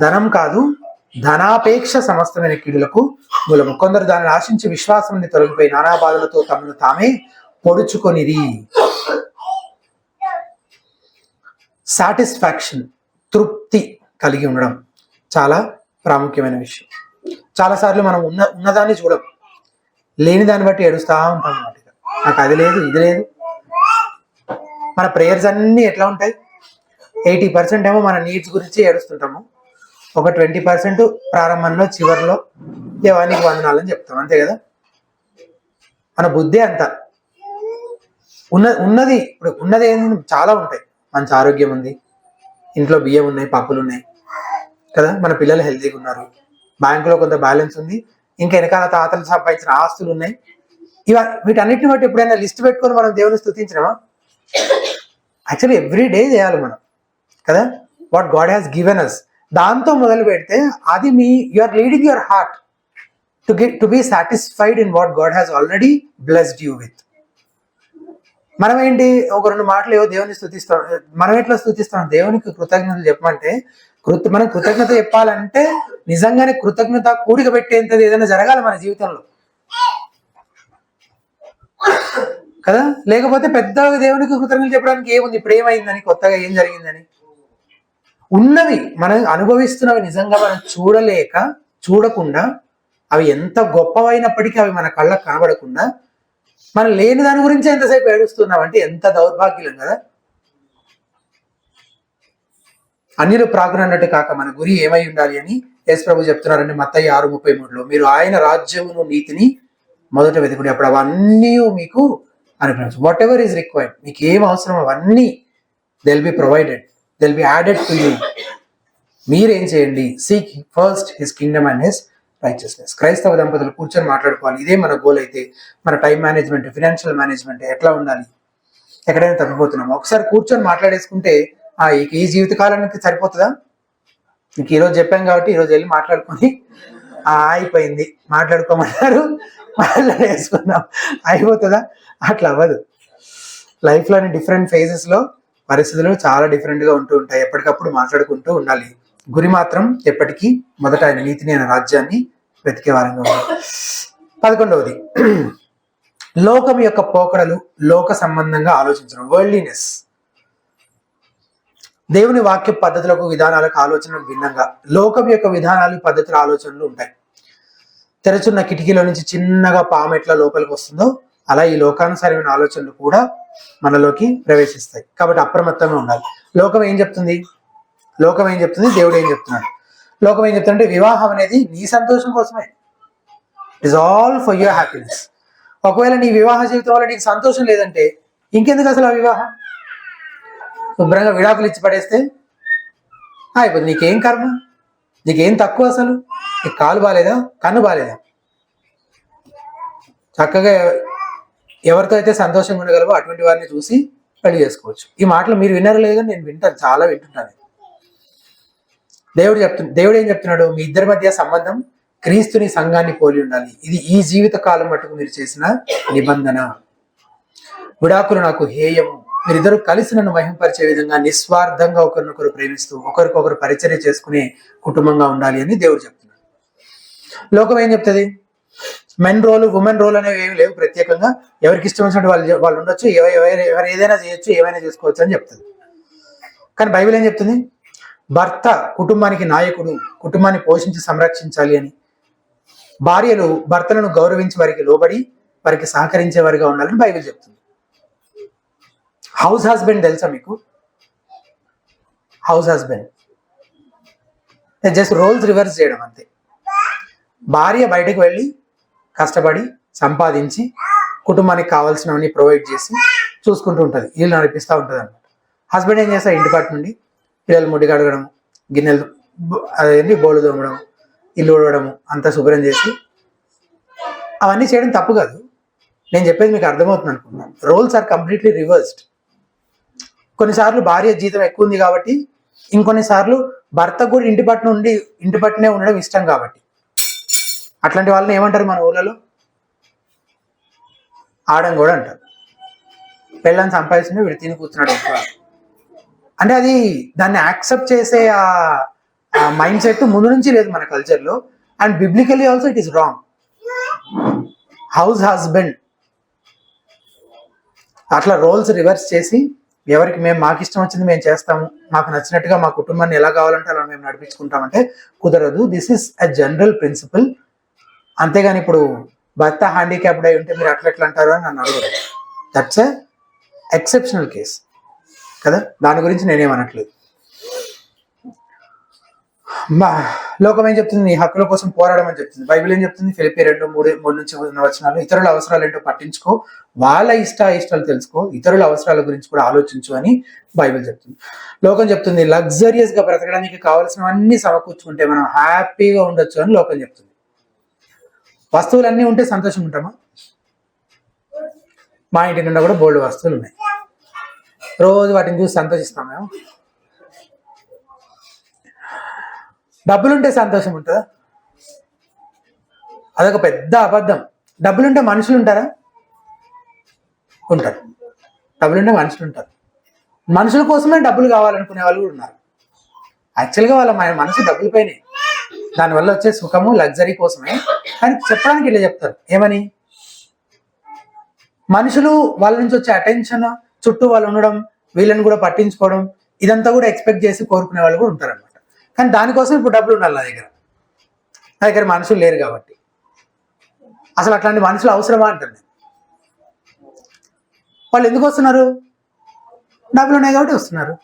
ధనం కాదు, ధనాపేక్ష సమస్తమైన కీడులకు మూలము. కొందరు దానిని ఆశించి విశ్వాసం నుండి తొలగిపోయి నానా బాధలతో తమను తామే పొడుచుకొనిరి. సాటిస్ఫాక్షన్, తృప్తి కలిగి ఉండడం చాలా ప్రాముఖ్యమైన విషయం. చాలాసార్లు మనం ఉన్నదాన్ని చూడం, లేని దాన్ని బట్టి ఏడుస్తూ ఉంటాం అన్నమాట. నాకు అది లేదు, ఇది లేదు. మన ప్రేయర్స్ అన్నీ ఎట్లా ఉంటాయి? 80% ఏమో మన నీడ్స్ గురించి ఏడుస్తుంటాము, ఒక 20% ప్రారంభంలో చివరిలో దేవానికి వందనాలని చెప్తాం, అంతే కదా. మన బుద్ధి అంత ఉన్నది. ఇప్పుడు ఉన్నది ఏంటి? చాలా ఉంటాయి. మంచి ఆరోగ్యం ఉంది, ఇంట్లో బియ్యం ఉన్నాయి, పప్పులు ఉన్నాయి కదా, మన పిల్లలు హెల్తీగా ఉన్నారు, బ్యాంకులో కొంత బ్యాలెన్స్ ఉంది, ఇంకా వెనకాల తాతలు సంపాదించిన ఆస్తులు ఉన్నాయి. వీటన్నిటిని బట్టి ఎప్పుడైనా లిస్ట్ పెట్టుకొని మనం దేవుని స్తుతించినామా? యాక్చువల్లీ ఎవ్రీ డే చేయాలి మనం కదా, what God has given us. దాంతో మొదలు పెడితే అది you are leading your heart to be satisfied in what God has already blessed you with. మనం ఏంటి, ఒక 2 మాటలు ఏవో దేవుని స్తుతిస్తాం. మనం ఎట్లా స్తుతిస్తాం? దేవునికి కృతజ్ఞతలు చెప్పమంటే, మనం కృతజ్ఞత చెప్పాలంటే నిజంగానే కృతజ్ఞత కూడిక పెట్టేంతది ఏదైనా జరగాలి మన జీవితంలో కదా. లేకపోతే పెద్దగా దేవునికి కృతజ్ఞతలు చెప్పడానికి ఏముంది? ఇప్పుడు ఏమైందని, కొత్తగా ఏం జరిగిందని? ఉన్నవి మనం అనుభవిస్తున్నవి నిజంగా మనం చూడకుండా అవి ఎంత గొప్పవైనప్పటికీ అవి మన కళ్ళకు కనబడకుండా మనం లేని దాని గురించి ఎంతసేపు ఏడుస్తున్నాం అంటే ఎంత దౌర్భాగ్యం కదా. అన్యులు ప్రాకునన్నట్టు కాక మన గురి ఏమై ఉండాలి అని యేసు ప్రభు చెప్తున్నారండి మత్తయి 6:33లో. మీరు ఆయన రాజ్యమును నీతిని మొదట వెతుకుడి, అప్పుడు అవన్నీ మీకు అనుగ్రహించు. వాట్ ఎవర్ ఈజ్ రిక్వైర్డ్, మీకు ఏం అవసరం అవన్నీ they'll be provided, they'll be added to you. మీరేం చేయండి? Seek first his kingdom and his righteousness. క్రైస్తవ దంపతులు కూర్చొని మాట్లాడుకోవాలి. ఇదే మన గోల్ అయితే మన టైం మేనేజ్మెంట్, ఫినాన్షియల్ మేనేజ్మెంట్ ఎట్లా ఉండాలి, ఎక్కడైనా తప్పిపోతున్నాము ఒకసారి కూర్చొని మాట్లాడేసుకుంటే ఈ జీవితకాలానికి సరిపోతుందా? ఇంక ఈరోజు చెప్పాం కాబట్టి ఈరోజు వెళ్ళి మాట్లాడుకొని అయిపోయింది, మాట్లాడుకోమన్నారు, మాట్లాడేసుకున్నాం, అయిపోతుందా? అట్లా అవ్వదు. లైఫ్లోని డిఫరెంట్ ఫేజెస్లో పరిస్థితులు చాలా డిఫరెంట్గా ఉంటూ ఉంటాయి. ఎప్పటికప్పుడు మాట్లాడుకుంటూ ఉండాలి. గురి మాత్రం ఎప్పటికీ మొదట ఆయన నీతిని, ఆయన రాజ్యాన్ని వెతికే వారంగా ఉండాలి. 11వది, లోకం యొక్క పోకడలు, లోక సంబంధంగా ఆలోచించడం, వరల్డ్లీనెస్. దేవుని వాక్య పద్ధతులకు, విధానాలకు, ఆలోచనలకు భిన్నంగా లోకం యొక్క విధానాలు, పద్ధతుల ఆలోచనలు ఉంటాయి. తెరచున్న కిటికీలో నుంచి చిన్నగా పాము ఎట్లా లోపలికి వస్తుందో అలా ఈ లోకానుసారమైన ఆలోచనలు కూడా మనలోకి ప్రవేశిస్తాయి. కాబట్టి అప్రమత్తంగా ఉండాలి. లోకం ఏం చెప్తుంది? దేవుడు ఏం చెప్తున్నాడు? లోకం ఏం చెప్తుందంటే వివాహం అనేది నీ సంతోషం కోసమే, it is all for your happiness. ఒకవేళ నీ వివాహ జీవితం వల్ల నీకు సంతోషం లేదంటే ఇంకెందుకు అసలు ఆ వివాహం? శుభ్రంగా విడాకులు ఇచ్చి పడేస్తే అయిపోతుంది. నీకేం కర్మ, నీకేం తక్కువ? అసలు నీకు కాలు బాలేదా, కన్ను బాలేదా? చక్కగా ఎవరితో అయితే సంతోషంగా ఉండగలవో అటువంటి వారిని చూసి పెళ్లి చేసుకోవచ్చు. ఈ మాటలు మీరు వినరు లేదు, నేను వింటాను, చాలా వింటుంటాను. దేవుడు ఏం చెప్తున్నాడు? మీ ఇద్దరి మధ్య సంబంధం క్రీస్తుని సంఘాన్ని పోలి ఉండాలి. ఇది ఈ జీవిత కాలం మటుకు మీరు చేసిన నిబంధన. విడాకులు నాకు హేయము, మీరిద్దరు కలిసి నన్ను మహింపరిచే విధంగా నిస్వార్థంగా ఒకరినొకరు ప్రేమిస్తూ ఒకరికొకరు పరిచర్య చేసుకునే కుటుంబంగా ఉండాలి అని దేవుడు చెప్తున్నాడు. లోకం ఏం చెప్తుంది? మెన్ రోల్, ఉమెన్ రోల్ అనేవి ఏమి లేవు ప్రత్యేకంగా. ఎవరికి ఇష్టం వచ్చినట్టు వాళ్ళు ఉండొచ్చు, ఎవరు ఏదైనా చేయొచ్చు, ఏమైనా చేసుకోవచ్చు అని చెప్తుంది. కానీ బైబిల్ ఏం చెప్తుంది? భర్త కుటుంబానికి నాయకుడు, కుటుంబాన్ని పోషించి సంరక్షించాలి అని. భార్యలు భర్తలను గౌరవించి వారికి లోబడి వారికి సహకరించే వారిగా ఉండాలని బైబిల్ చెప్తుంది. హౌస్ హస్బెండ్ తెలుసా మీకు? House husband just roles reverse చేయడం అంతే. భార్య బయటకు వెళ్ళి కష్టపడి సంపాదించి కుటుంబానికి కావాల్సినవన్నీ ప్రొవైడ్ చేసి చూసుకుంటూ ఉంటుంది, ఇల్లు నడిపిస్తూ ఉంటుంది అనమాట. హస్బెండ్ ఏం చేస్తారు? ఇంటి పట్టు నుండి పిల్లలు ముడి కడగడం, గిన్నెలు అదేంటి బోళ్ళు తోమడం, ఇల్లు ఊడవడము, అంతా శుభ్రం చేసి అవన్నీ చేయడం తప్పు కాదు. నేను చెప్పేది మీకు అర్థమవుతుంది అనుకున్నాను. Roles are completely reversed. కొన్నిసార్లు భార్య జీతం ఎక్కువ ఉంది కాబట్టి, ఇంకొన్నిసార్లు భర్త కూడా ఇంటి పట్టునే ఉండడం ఇష్టం కాబట్టి. అట్లాంటి వాళ్ళని ఏమంటారు మన ఊళ్ళలో? ఆడం కూడా అంటారు. పెళ్ళని సంపాదిస్తుంటే వీడు తిని కూర్చున్నాడు అంటే అది దాన్ని యాక్సెప్ట్ చేసే మైండ్ సెట్ ముందు నుంచి లేదు మన కల్చర్లో. And biblically also it is wrong. House husband అట్లా రోల్స్ రివర్స్ చేసి ఎవరికి మాకు ఇష్టం వచ్చింది మేము చేస్తాము, మాకు నచ్చినట్టుగా మా కుటుంబాన్ని ఎలా కావాలంటే అలా మేము నడిపించుకుంటామంటే కుదరదు. This is a general principal. అంతేగాని ఇప్పుడు భర్త హ్యాండిక్యాప్డ్ అయి ఉంటే మీరు అట్లా అంటారు అని నన్ను అడగదు. దట్స్ ఎ ఎక్సెప్షనల్ కేస్ కదా, దాని గురించి నేనేమనట్లేదు. లోకం ఏం చెప్తుంది? నీ హక్కుల కోసం పోరాడమని చెప్తుంది. బైబిల్ ఏం చెప్తుంది? ఫిలిప్పీ 2:3 నుంచి ఉన్న వచనాలు, ఇతరుల అవసరాలు ఏంటో పట్టించుకో, వాళ్ళ ఇష్టాలు తెలుసుకో, ఇతరుల అవసరాల గురించి కూడా ఆలోచించు అని బైబిల్ చెప్తుంది. లోకం చెప్తుంది లగ్జరియస్ గా బ్రతకడానికి కావాల్సినవన్నీ సమకూర్చుకుంటే మనం హ్యాపీగా ఉండొచ్చు అని లోకం చెప్తుంది. వస్తువులన్నీ ఉంటే సంతోషం ఉంటామా? మా ఇంటి నిండా కూడా బోల్డ్ వస్తువులు ఉన్నాయి, రోజు వాటిని చూసి సంతోషిస్తాం మేము. డబ్బులుంటే సంతోషం ఉంటుందా? అదొక పెద్ద అబద్ధం. డబ్బులుంటే మనుషులు ఉంటారా? ఉంటారు. డబ్బులుంటే మనుషులు ఉంటారు. మనుషుల కోసమే డబ్బులు కావాలనుకునే వాళ్ళు కూడా ఉన్నారు. యాక్చువల్గా వాళ్ళ మనసు డబ్బులపైనే, దానివల్ల వచ్చే సుఖము లగ్జరీ కోసమే. కానీ చెప్పడానికి ఇలా చెప్తారు ఏమని, మనుషులు వాళ్ళ నుంచి వచ్చే అటెన్షన్, చుట్టూ వాళ్ళు ఉండడం, వీళ్ళని కూడా పట్టించుకోవడం, ఇదంతా కూడా ఎక్స్పెక్ట్ చేసి కోరుకునే వాళ్ళు కూడా ఉంటారు అనమాట. కానీ దానికోసం ఇప్పుడు డబ్బులు ఉండాలి నా దగ్గర మనుషులు లేరు కాబట్టి. అసలు అట్లాంటి మనుషులు అవసరమా అంటారు. వాళ్ళు ఎందుకు వస్తున్నారు? డబ్బులు ఉన్నాయి కాబట్టి వస్తున్నారు.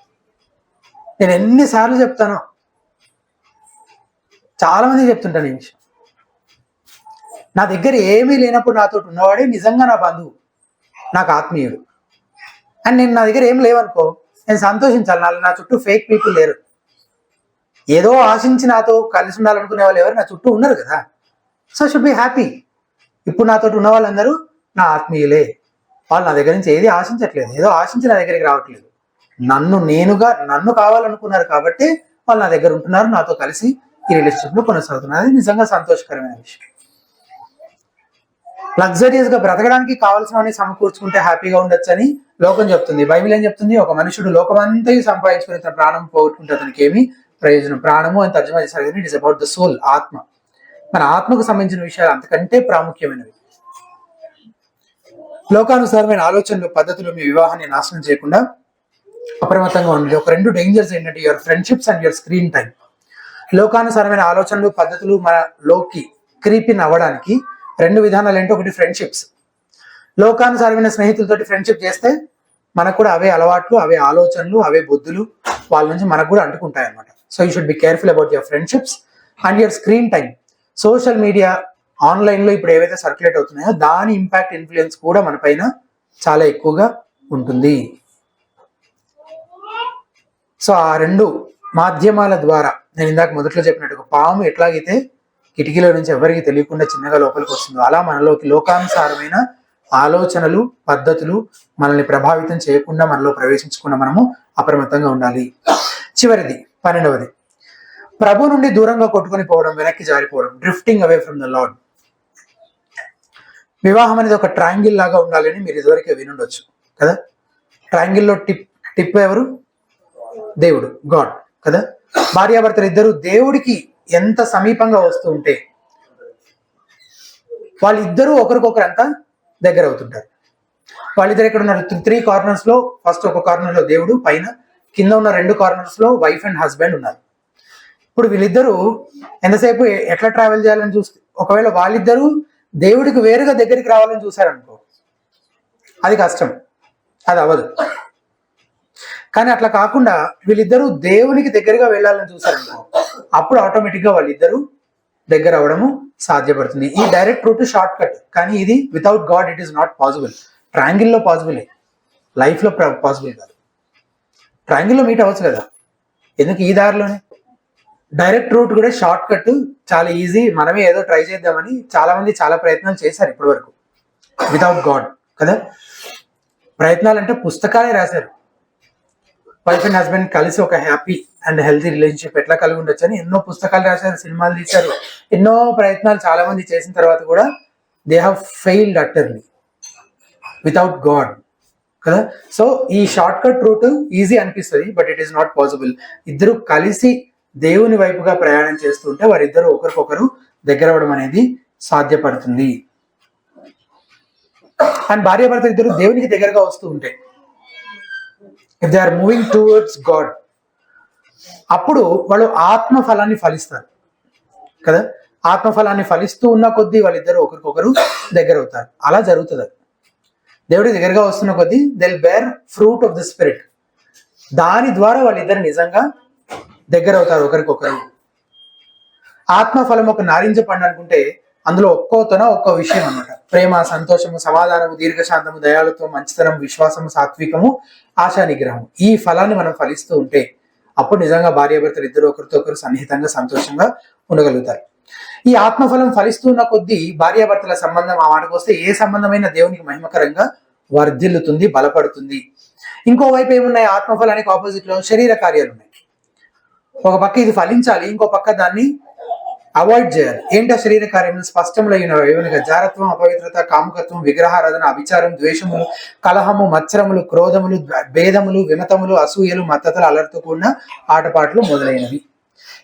నేను ఎన్నిసార్లు చెప్తానో, చాలా మంది చెప్తుంటాను ఈ విషయం. నా దగ్గర ఏమీ లేనప్పుడు నాతో ఉన్నవాడే నిజంగా నా బంధువు, నాకు ఆత్మీయుడు. అండ్ నేను నా దగ్గర ఏం లేవనుకో, నేను సంతోషించాలి. నా చుట్టూ ఫేక్ పీపుల్ లేరు. ఏదో ఆశించి నాతో కలిసి ఉండాలనుకునే వాళ్ళు ఎవరు నా చుట్టూ ఉన్నారు కదా. So should be happy. ఇప్పుడు నాతో ఉన్న వాళ్ళందరూ నా ఆత్మీయులే. వాళ్ళు నా దగ్గర నుంచి ఏది ఆశించట్లేదు, ఏదో ఆశించి నా దగ్గరికి రావట్లేదు. నన్ను కావాలనుకున్నారు కాబట్టి వాళ్ళు నా దగ్గర ఉంటున్నారు, నాతో కలిసి ఈ రిలేషన్షిప్ లో కొనసాగుతున్నారు. అది నిజంగా సంతోషకరమైన విషయం. లగ్జరియస్ గా బ్రతకడానికి కావాల్సినవన్నీ సమకూర్చుకుంటే హ్యాపీగా ఉండొచ్చు అని లోకం చెప్తుంది. బైబిల్ ఏం చెప్తుంది? ఒక మనుషుడు లోకమంతా సంపాదించుకుని తన ప్రాణం పోగొట్టుకుంటే అతనికి ఏమి ప్రయోజనం? ప్రాణము అని తర్జుమా చేశారు కానీ it is about the soul, ఆత్మ. మన ఆత్మకు సంబంధించిన విషయాలు అంతకంటే ప్రాముఖ్యమైనవి. లోకానుసారమైన ఆలోచనలు, పద్ధతులు మీ వివాహాన్ని నాశనం చేయకుండా అప్రమత్తంగా ఉండండి. ఒక 2 డేంజర్స్ ఏంటంటే your friendships and your screen time. లోకానుసారమైన ఆలోచనలు, పద్ధతులు మనలోకి క్రీపిన్ అవ్వడానికి 2 విధానాలు ఏంటో, ఒకటి ఫ్రెండ్షిప్స్. లోకానుసారమైన స్నేహితులతోటి ఫ్రెండ్షిప్ చేస్తే మనకు కూడా అవే అలవాట్లు, అవే ఆలోచనలు, అవే బుద్ధులు వాళ్ళ నుంచి మనకు కూడా అంటుకుంటాయి అన్నమాట. So you should be careful about your friendships and your screen time. Social media, ఆన్లైన్లో ఇప్పుడు ఏవైతే సర్క్యులేట్ అవుతున్నాయో దాని ఇంపాక్ట్, ఇన్ఫ్లుయెన్స్ కూడా మన పైన చాలా ఎక్కువగా ఉంటుంది. సో ఆ 2 మాధ్యమాల ద్వారా నేను ఇందాక మొదట్లో చెప్పినట్టు పాము ఎట్లాగైతే కిటికీలో నుంచి ఎవరికి తెలియకుండా చిన్నగా లోపలికి వస్తుందో, అలా మనలోకి లోకానుసారమైన ఆలోచనలు, పద్ధతులు మనల్ని ప్రభావితం చేయకుండా, మనలో ప్రవేశించకుండా మనము అప్రమత్తంగా ఉండాలి. చివరిది 12వది, ప్రభు నుండి దూరంగా కొట్టుకుని పోవడం, వెనక్కి జారిపోవడం, drifting away from the Lord. వివాహం అనేది ఒక ట్రయాంగిల్ లాగా ఉండాలని మీరు ఇదివరకే వినుండొచ్చు కదా. ట్రయాంగిల్లో టిప్ ఎవరు? దేవుడు, గాడ్ కదా. భార్యాభర్తలు ఇద్దరు దేవుడికి ఎంత సమీపంగా వస్తూ ఉంటే వాళ్ళిద్దరూ ఒకరికొకరు అంతా దగ్గర అవుతుంటారు. వాళ్ళిద్దరు ఎక్కడ ఉన్నారు? 3 కార్నర్స్ లో, ఫస్ట్ ఒక కార్నర్ లో దేవుడు, పైన కింద ఉన్న 2 కార్నర్స్ లో వైఫ్ అండ్ హస్బెండ్ ఉన్నారు. ఇప్పుడు వీళ్ళిద్దరూ ఎంతసేపు ఎట్లా ట్రావెల్ చేయాలని చూస్తే, ఒకవేళ వాళ్ళిద్దరూ దేవుడికి వేరుగా దగ్గరికి రావాలని చూసారనుకో, అది కష్టం, అది అవ్వదు. కానీ అట్లా కాకుండా వీళ్ళిద్దరూ దేవునికి దగ్గరగా వెళ్ళాలని చూసారనుకో, అప్పుడు ఆటోమేటిక్ గా వాళ్ళిద్దరూ దగ్గర అవ్వడము సాధ్యపడుతుంది. ఈ డైరెక్ట్ రూట్ షార్ట్ కట్, కానీ ఇది without God it is not possible. ట్రయాంగిల్లో పాసిబులే, లైఫ్లో పాసిబుల్ కాదు. ట్రయాంగిల్లో మీట్ అవ్వచ్చు కదా, ఎందుకు ఈ దారిలోనే? డైరెక్ట్ రూట్ కూడా షార్ట్ కట్, చాలా ఈజీ, మనమే ఏదో ట్రై చేద్దామని చాలా మంది చాలా ప్రయత్నాలు చేశారు ఇప్పటి వరకు వితౌట్ గాడ్ కదా. ప్రయత్నాలు అంటే పుస్తకాలే రాశారు. వైఫ్ అండ్ హస్బెండ్ కలిసి ఒక హ్యాపీ అండ్ హెల్తీ రిలేషన్షిప్ ఎట్లా కలిగి ఉండొచ్చు అని ఎన్నో పుస్తకాలు రాశారు, సినిమాలు తీశారు, ఎన్నో ప్రయత్నాలు చాలా మంది చేసిన తర్వాత కూడా they have failed utterly without God కదా. సో ఈ షార్ట్ కట్ రూట్ ఈజీ అనిపిస్తుంది, but it is not possible. ఇద్దరు కలిసి దేవుని వైపుగా ప్రయాణం చేస్తుంటే వారిద్దరూ ఒకరికొకరు దగ్గర అవ్వడం అనేది సాధ్యపడుతుంది. అండ్ భార్యాభర్త ఇద్దరు దేవునికి దగ్గరగా వస్తూ ఉంటే, if they are moving towards God, అప్పుడు వాళ్ళు ఆత్మ ఫలాన్ని ఫలిస్తారు కదా. ఆత్మఫలాన్ని ఫలిస్తూ ఉన్న కొద్దీ వాళ్ళిద్దరు ఒకరికొకరు దగ్గర అవుతారు. అలా జరుగుతుంది. అది దేవుడి దగ్గరగా వస్తున్న కొద్దీ they'll bear fruit of the spirit. దాని ద్వారా వాళ్ళిద్దరు నిజంగా దగ్గర అవుతారు ఒకరికొకరు. ఆత్మఫలం ఒక నారింజ పండు అనుకుంటే అందులో ఒక్కోతన ఒక్కో విషయం అన్నమాట. ప్రేమ, సంతోషము, సమాధానము, దీర్ఘశాంతము, దయాళుత్వం, మంచితనం, విశ్వాసము, సాత్వికము, ఆశా నిగ్రహము. ఈ ఫలాన్ని మనం ఫలిస్తూ ఉంటే అప్పుడు నిజంగా భార్యాభర్తలు ఇద్దరు ఒకరితో ఒకరు సన్నిహితంగా సంతోషంగా ఉండగలుగుతారు. ఈ ఆత్మఫలం ఫలిస్తున్న కొద్దీ భార్యాభర్తల సంబంధం ఆ మాటకు వస్తే ఏ సంబంధమైన దేవునికి మహిమకరంగా వర్ధిల్లుతుంది, బలపడుతుంది. ఇంకోవైపు ఏమున్నాయి? ఆత్మఫలానికి ఆపోజిట్ లో శరీర కార్యాలు ఉన్నాయి. ఒక పక్క ఇది ఫలించాలి, ఇంకో పక్క దాన్ని అవాయిడ్ చేయాలి. ఏంటో శరీర కార్యం? స్పష్టములు అయినవి జారత్వం, అపవిత్రత, కాముకత్వం, విగ్రహారాధన, అభిచారం, ద్వేషములు, కలహము, మత్సరములు, క్రోధములు, భేదములు, విమతములు, అసూయలు, మత్తతలు, అలర్తో కూడిన ఆటపాటలు మొదలైనవి.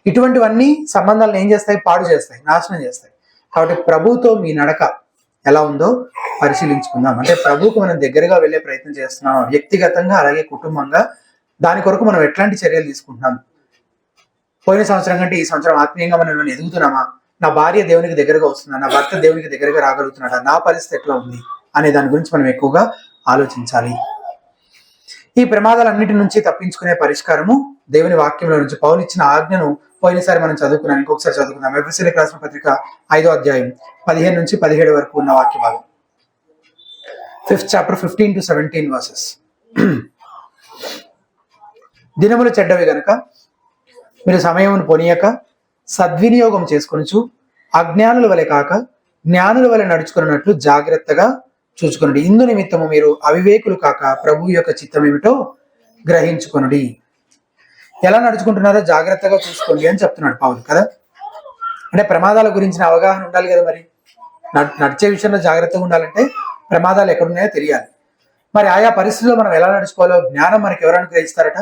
ఇటువంటివన్నీ సంబంధాలను ఏం చేస్తాయి? పాడు చేస్తాయి, నాశనం చేస్తాయి. కాబట్టి ప్రభుతో మీ నడక ఎలా ఉందో పరిశీలించుకుందాం. అంటే ప్రభువుకు మనం దగ్గరగా వెళ్ళే ప్రయత్నం చేస్తున్నాం, వ్యక్తిగతంగా అలాగే కుటుంబంగా. దాని కొరకు మనం ఎట్లాంటి చర్యలు తీసుకుంటున్నాం? పోయిన సంవత్సరం కంటే ఈ సంవత్సరం ఆత్మీయంగా మనం ఎదుగుతున్నామా? నా భార్య దేవునికి దగ్గరగా వస్తుందా? నా భర్త దేవునికి దగ్గరగా రాగలుగుతున్నాడా? నా పరిస్థితి ఎట్లా ఉంది అనే దాని గురించి మనం ఎక్కువగా ఆలోచించాలి. ఈ ప్రమాదాలన్నిటి నుంచి తప్పించుకునే పరిష్కారము దేవుని వాక్యంలో నుంచి పౌలు ఇచ్చిన ఆజ్ఞను పోయినసారి మనం చదువుకున్నాం, ఇంకొకసారి చదువుకుందాం. ఎఫెసీయులకు రాసిన పత్రిక 5వ అధ్యాయం 15 నుంచి 17 వరకు ఉన్న వాక్య భాగం. 5th chapter 15 to 17 verses. దినములు చెడ్డవి గనక మీరు సమయమును పొనియక సద్వినియోగం చేసుకొనుచు అజ్ఞానుల వలె కాక జ్ఞానుల వలె నడుచుకున్నట్లు జాగ్రత్తగా చూచుకొనుడి. ఇందు నిమిత్తము మీరు అవివేకులు కాక ప్రభు యొక్క చిత్తం ఏమిటో గ్రహించుకొనుడి. ఎలా నడుచుకుంటున్నారో జాగ్రత్తగా చూసుకోండి అని చెప్తున్నాడు పౌలు కదా. అంటే ప్రమాదాల గురించిన అవగాహన ఉండాలి కదా. మరి నడిచే విషయంలో జాగ్రత్తగా ఉండాలంటే ప్రమాదాలు ఎక్కడున్నాయో తెలియాలి. మరి ఆయా పరిస్థితుల్లో మనం ఎలా నడుచుకోవాలో జ్ఞానం మనకి ఎవరు అనుగ్రహిస్తారట?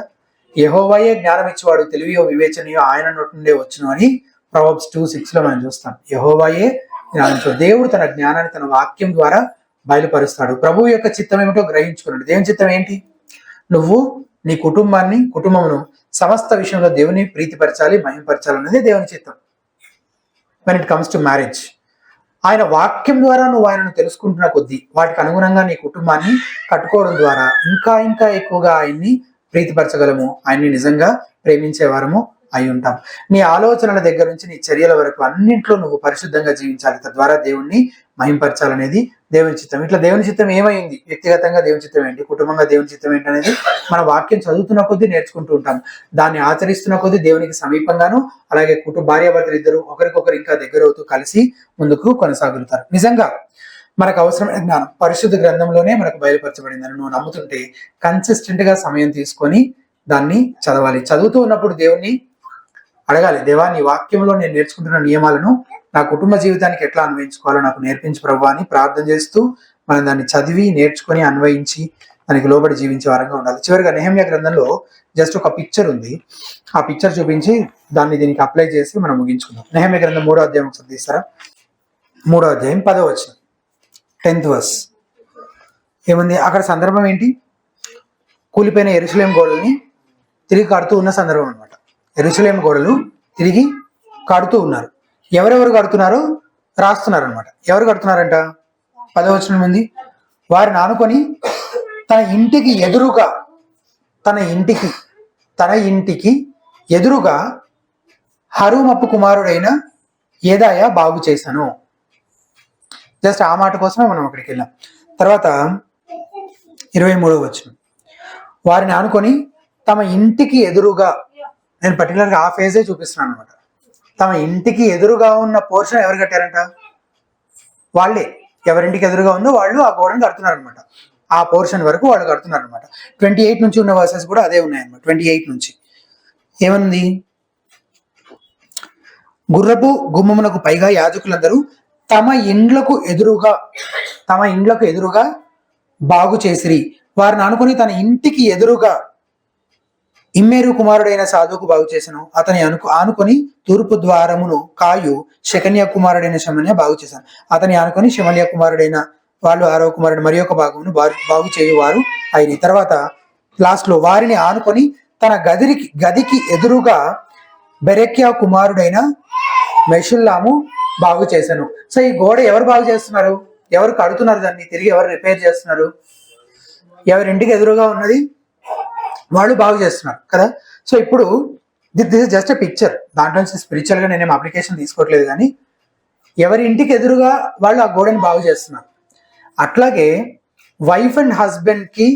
యెహోవాయే జ్ఞానం ఇచ్చేవాడు, తెలివియో వివేచనయో ఆయన నోటి నుండే వచ్చును అని ప్రొవర్బ్స్ 2:6 లో మనం చూస్తాం. యెహోవాయే జ్ఞానం, దేవుడు తన జ్ఞానాన్ని తన వాక్యం ద్వారా బయలుపరుస్తాడు. ప్రభువు యొక్క చిత్తం ఏమిటో గ్రహించుకున్నాడు. దేవుని చిత్తం ఏంటి? నువ్వు నీ కుటుంబమును సమస్త విషయంలో దేవుని ప్రీతిపరచాలి, మహిమపరచాలి అనేది దేవుని చిత్తం. When it comes to marriage, ఆయన వాక్యం ద్వారా నువ్వు ఆయనను తెలుసుకుంటున్న కొద్దీ వాటికి అనుగుణంగా నీ కుటుంబాన్ని కట్టుకోవడం ద్వారా ఇంకా ఇంకా ఎక్కువగా ఆయన్ని ప్రీతిపరచగలము, ఆయన్ని నిజంగా ప్రేమించే వారము అయి ఉంటాం. నీ ఆలోచనల దగ్గర నుంచి నీ చర్యల వరకు అన్నింట్లో నువ్వు పరిశుద్ధంగా జీవించాలి, తద్వారా దేవుణ్ణి మహింపరచాలనేది దేవుని చిత్తం. ఇట్లా దేవుని చిత్తం ఏమైంది? వ్యక్తిగతంగా దేవుని చిత్తం ఏంటి, కుటుంబంగా దేవుని చిత్తం ఏంటి అనేది మన వాక్యం చదువుతున్న కొద్దీ నేర్చుకుంటూ ఉంటాం. దాన్ని ఆచరిస్తున్న కొద్దీ దేవునికి సమీపంగాను, అలాగే భార్యాభర్తలు ఇద్దరు ఒకరికొకరు ఇంకా దగ్గర అవుతూ కలిసి ముందుకు కొనసాగుతారు. నిజంగా మనకు అవసరమైన జ్ఞానం పరిశుద్ధ గ్రంథంలోనే మనకు బయలుపరచబడిందని నువ్వు నమ్ముతుంటే కన్సిస్టెంట్ గా సమయం తీసుకొని దాన్ని చదవాలి. చదువుతూ ఉన్నప్పుడు దేవుణ్ణి అడగాలి, దేవా నీ వాక్యంలో నేను నేర్చుకుంటున్న నియమాలను నా కుటుంబ జీవితానికి ఎట్లా అన్వయించుకోవాలో నాకు నేర్పించు ప్రభువా అని ప్రార్థన చేస్తూ మనం దాన్ని చదివి నేర్చుకొని అన్వయించి దానికి లోబడి జీవించే వారంగా ఉండాలి. చివరిగా నెహెమ్యా గ్రంథంలో జస్ట్ ఒక పిక్చర్ ఉంది, ఆ పిక్చర్ చూపించి దాన్ని దీనికి అప్లై చేసి మనం ముగించుకుందాం. నెహెమ్యా గ్రంథం 3వ అధ్యాయం ఒకసారి తీస్తారా? 3వ అధ్యాయం 10వ వచనం, 10th verse ఏముంది అక్కడ? సందర్భం ఏంటి? కూలిపోయిన యెరూషలేము గోడల్ని తిరిగి కడుతూ ఉన్న సందర్భం అనమాట. యెరూషలేము గోడలు తిరిగి కడుతూ ఉన్నారు. ఎవరెవరు కడుతున్నారో రాస్తున్నారు అనమాట. ఎవరు కడుతున్నారంట? 10వ వచనం ఉంది, వారిని ఆనుకొని తన ఇంటికి ఎదురుగా హరూమప్పు కుమారుడైన యేదాయా బాగు చేశాను. జస్ట్ ఆ మాట కోసమే మనం అక్కడికి వెళ్ళాం. తర్వాత 23వ వచనం, వారిని ఆనుకొని తమ ఇంటికి ఎదురుగా, నేను పర్టికులర్గా ఆ ఫేజే చూపిస్తున్నాను అనమాట. తమ ఇంటికి ఎదురుగా ఉన్న పోర్షన్ ఎవరు కట్టారంట? వాళ్ళే. ఎవరింటికి ఎదురుగా ఉందో వాళ్ళు ఆ గోడను కడుతున్నారు అనమాట. ఆ పోర్షన్ వరకు వాళ్ళు కడుతున్నారు అనమాట. 28 నుంచి ఉన్న వర్సెస్ కూడా అదే ఉన్నాయన్నమాట. 28 నుంచి ఏమనుంది? గుర్రపు గుమ్మమునకు పైగా యాజకులందరూ తమ ఇండ్లకు ఎదురుగా బాగు చేసిరి. వారిని అనుకుని తన ఇంటికి ఎదురుగా ఇమ్మేరు కుమారుడైన సాధుకు బాగు చేశాను, అతని ఆనుకొని తూర్పు ద్వారమును కాయు శకన్య కుమారుడైన శమన్య బాగు చేశాను. అతని ఆనుకొని శమన్య కుమారుడైన వాళ్ళు 6వ కుమారుడు మరి ఒక భాగమును బాగు చేయువారు అయిన. తర్వాత లాస్ట్ లో వారిని ఆనుకొని తన గదికి ఎదురుగా బెరెక్యా కుమారుడైన మెషుల్లాము బాగు చేశాను. సో ఈ గోడ ఎవరు బాగు చేస్తున్నారు? ఎవరు కడుతున్నారు? దాన్ని తిరిగి ఎవరు రిపేర్ చేస్తున్నారు? ఎవరింటికి ఎదురుగా ఉన్నది వాళ్ళు బాగు చేస్తున్నారు కదా. సో ఇప్పుడు this is just a picture, దాంట్లో నుంచి స్పిరిచువల్ గా నేనేం అప్లికేషన్ తీసుకోవట్లేదు, కానీ ఎవరి ఇంటికి ఎదురుగా వాళ్ళు ఆ గోడని బాగు చేస్తున్నారు. అట్లాగే వైఫ్ అండ్ హస్బెండ్ కి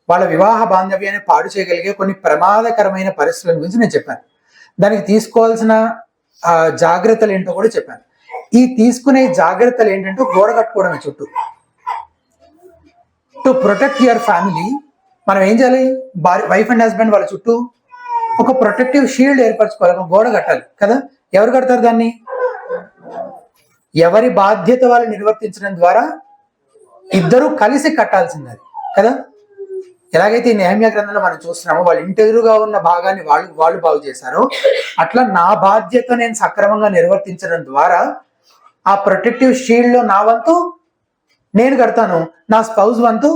వాళ్ళ వివాహ బాంధవ్యాన్ని పాడు చేయగలిగే కొన్ని ప్రమాదకరమైన పరిస్థితుల గురించి నేను చెప్పాను. దానికి తీసుకోవాల్సిన జాగ్రత్తలు ఏంటో కూడా చెప్పాను. ఈ తీసుకునే జాగ్రత్తలు ఏంటంటే గోడ కట్టుకోవడమే చుట్టూ. టు ప్రొటెక్ట్ యువర్ ఫ్యామిలీ మనం ఏం చేయాలి? వైఫ్ అండ్ హస్బెండ్ వాళ్ళ చుట్టూ ఒక ప్రొటెక్టివ్ షీల్డ్ ఏర్పరచుకోవాలి, ఒక గోడ కట్టాలి కదా. ఎవరు కడతారు దాన్ని? ఎవరి బాధ్యత వాళ్ళు నిర్వర్తించడం ద్వారా ఇద్దరు కలిసి కట్టాల్సింది కదా. ఎలాగైతే ఈ నెహెమ్యా గ్రంథంలో మనం చూస్తున్నామో వాళ్ళ ఇంటి ఎదురుగా ఉన్న భాగాన్ని వాళ్ళు బాగు చేశారో, అట్లా నా బాధ్యత నేను సక్రమంగా నిర్వర్తించడం ద్వారా ఆ ప్రొటెక్టివ్ షీల్డ్ లో నా వంతు నేను కడతాను, నా స్పౌజ్ వంతు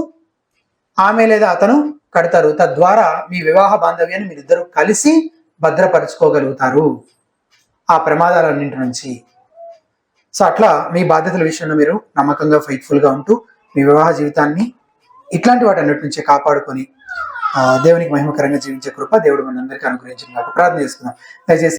ఆమె లేదా అతను కడతారు. తద్వారా మీ వివాహ బాంధవ్యాన్ని మీరిద్దరు కలిసి భద్రపరచుకోగలుగుతారు ఆ ప్రమాదాలన్నింటి నుంచి. సో అట్లా మీ బాధ్యతల విషయంలో మీరు నమ్మకంగా ఫెయిత్ఫుల్ గా ఉంటూ మీ వివాహ జీవితాన్ని ఇట్లాంటి వాటి అన్నిటి నుంచి కాపాడుకొని దేవునికి మహిమకరంగా జీవించే కృప దేవుడు మనందరికీ అనుగ్రహించిన ప్రార్థన చేసుకుందాం. దయచేసి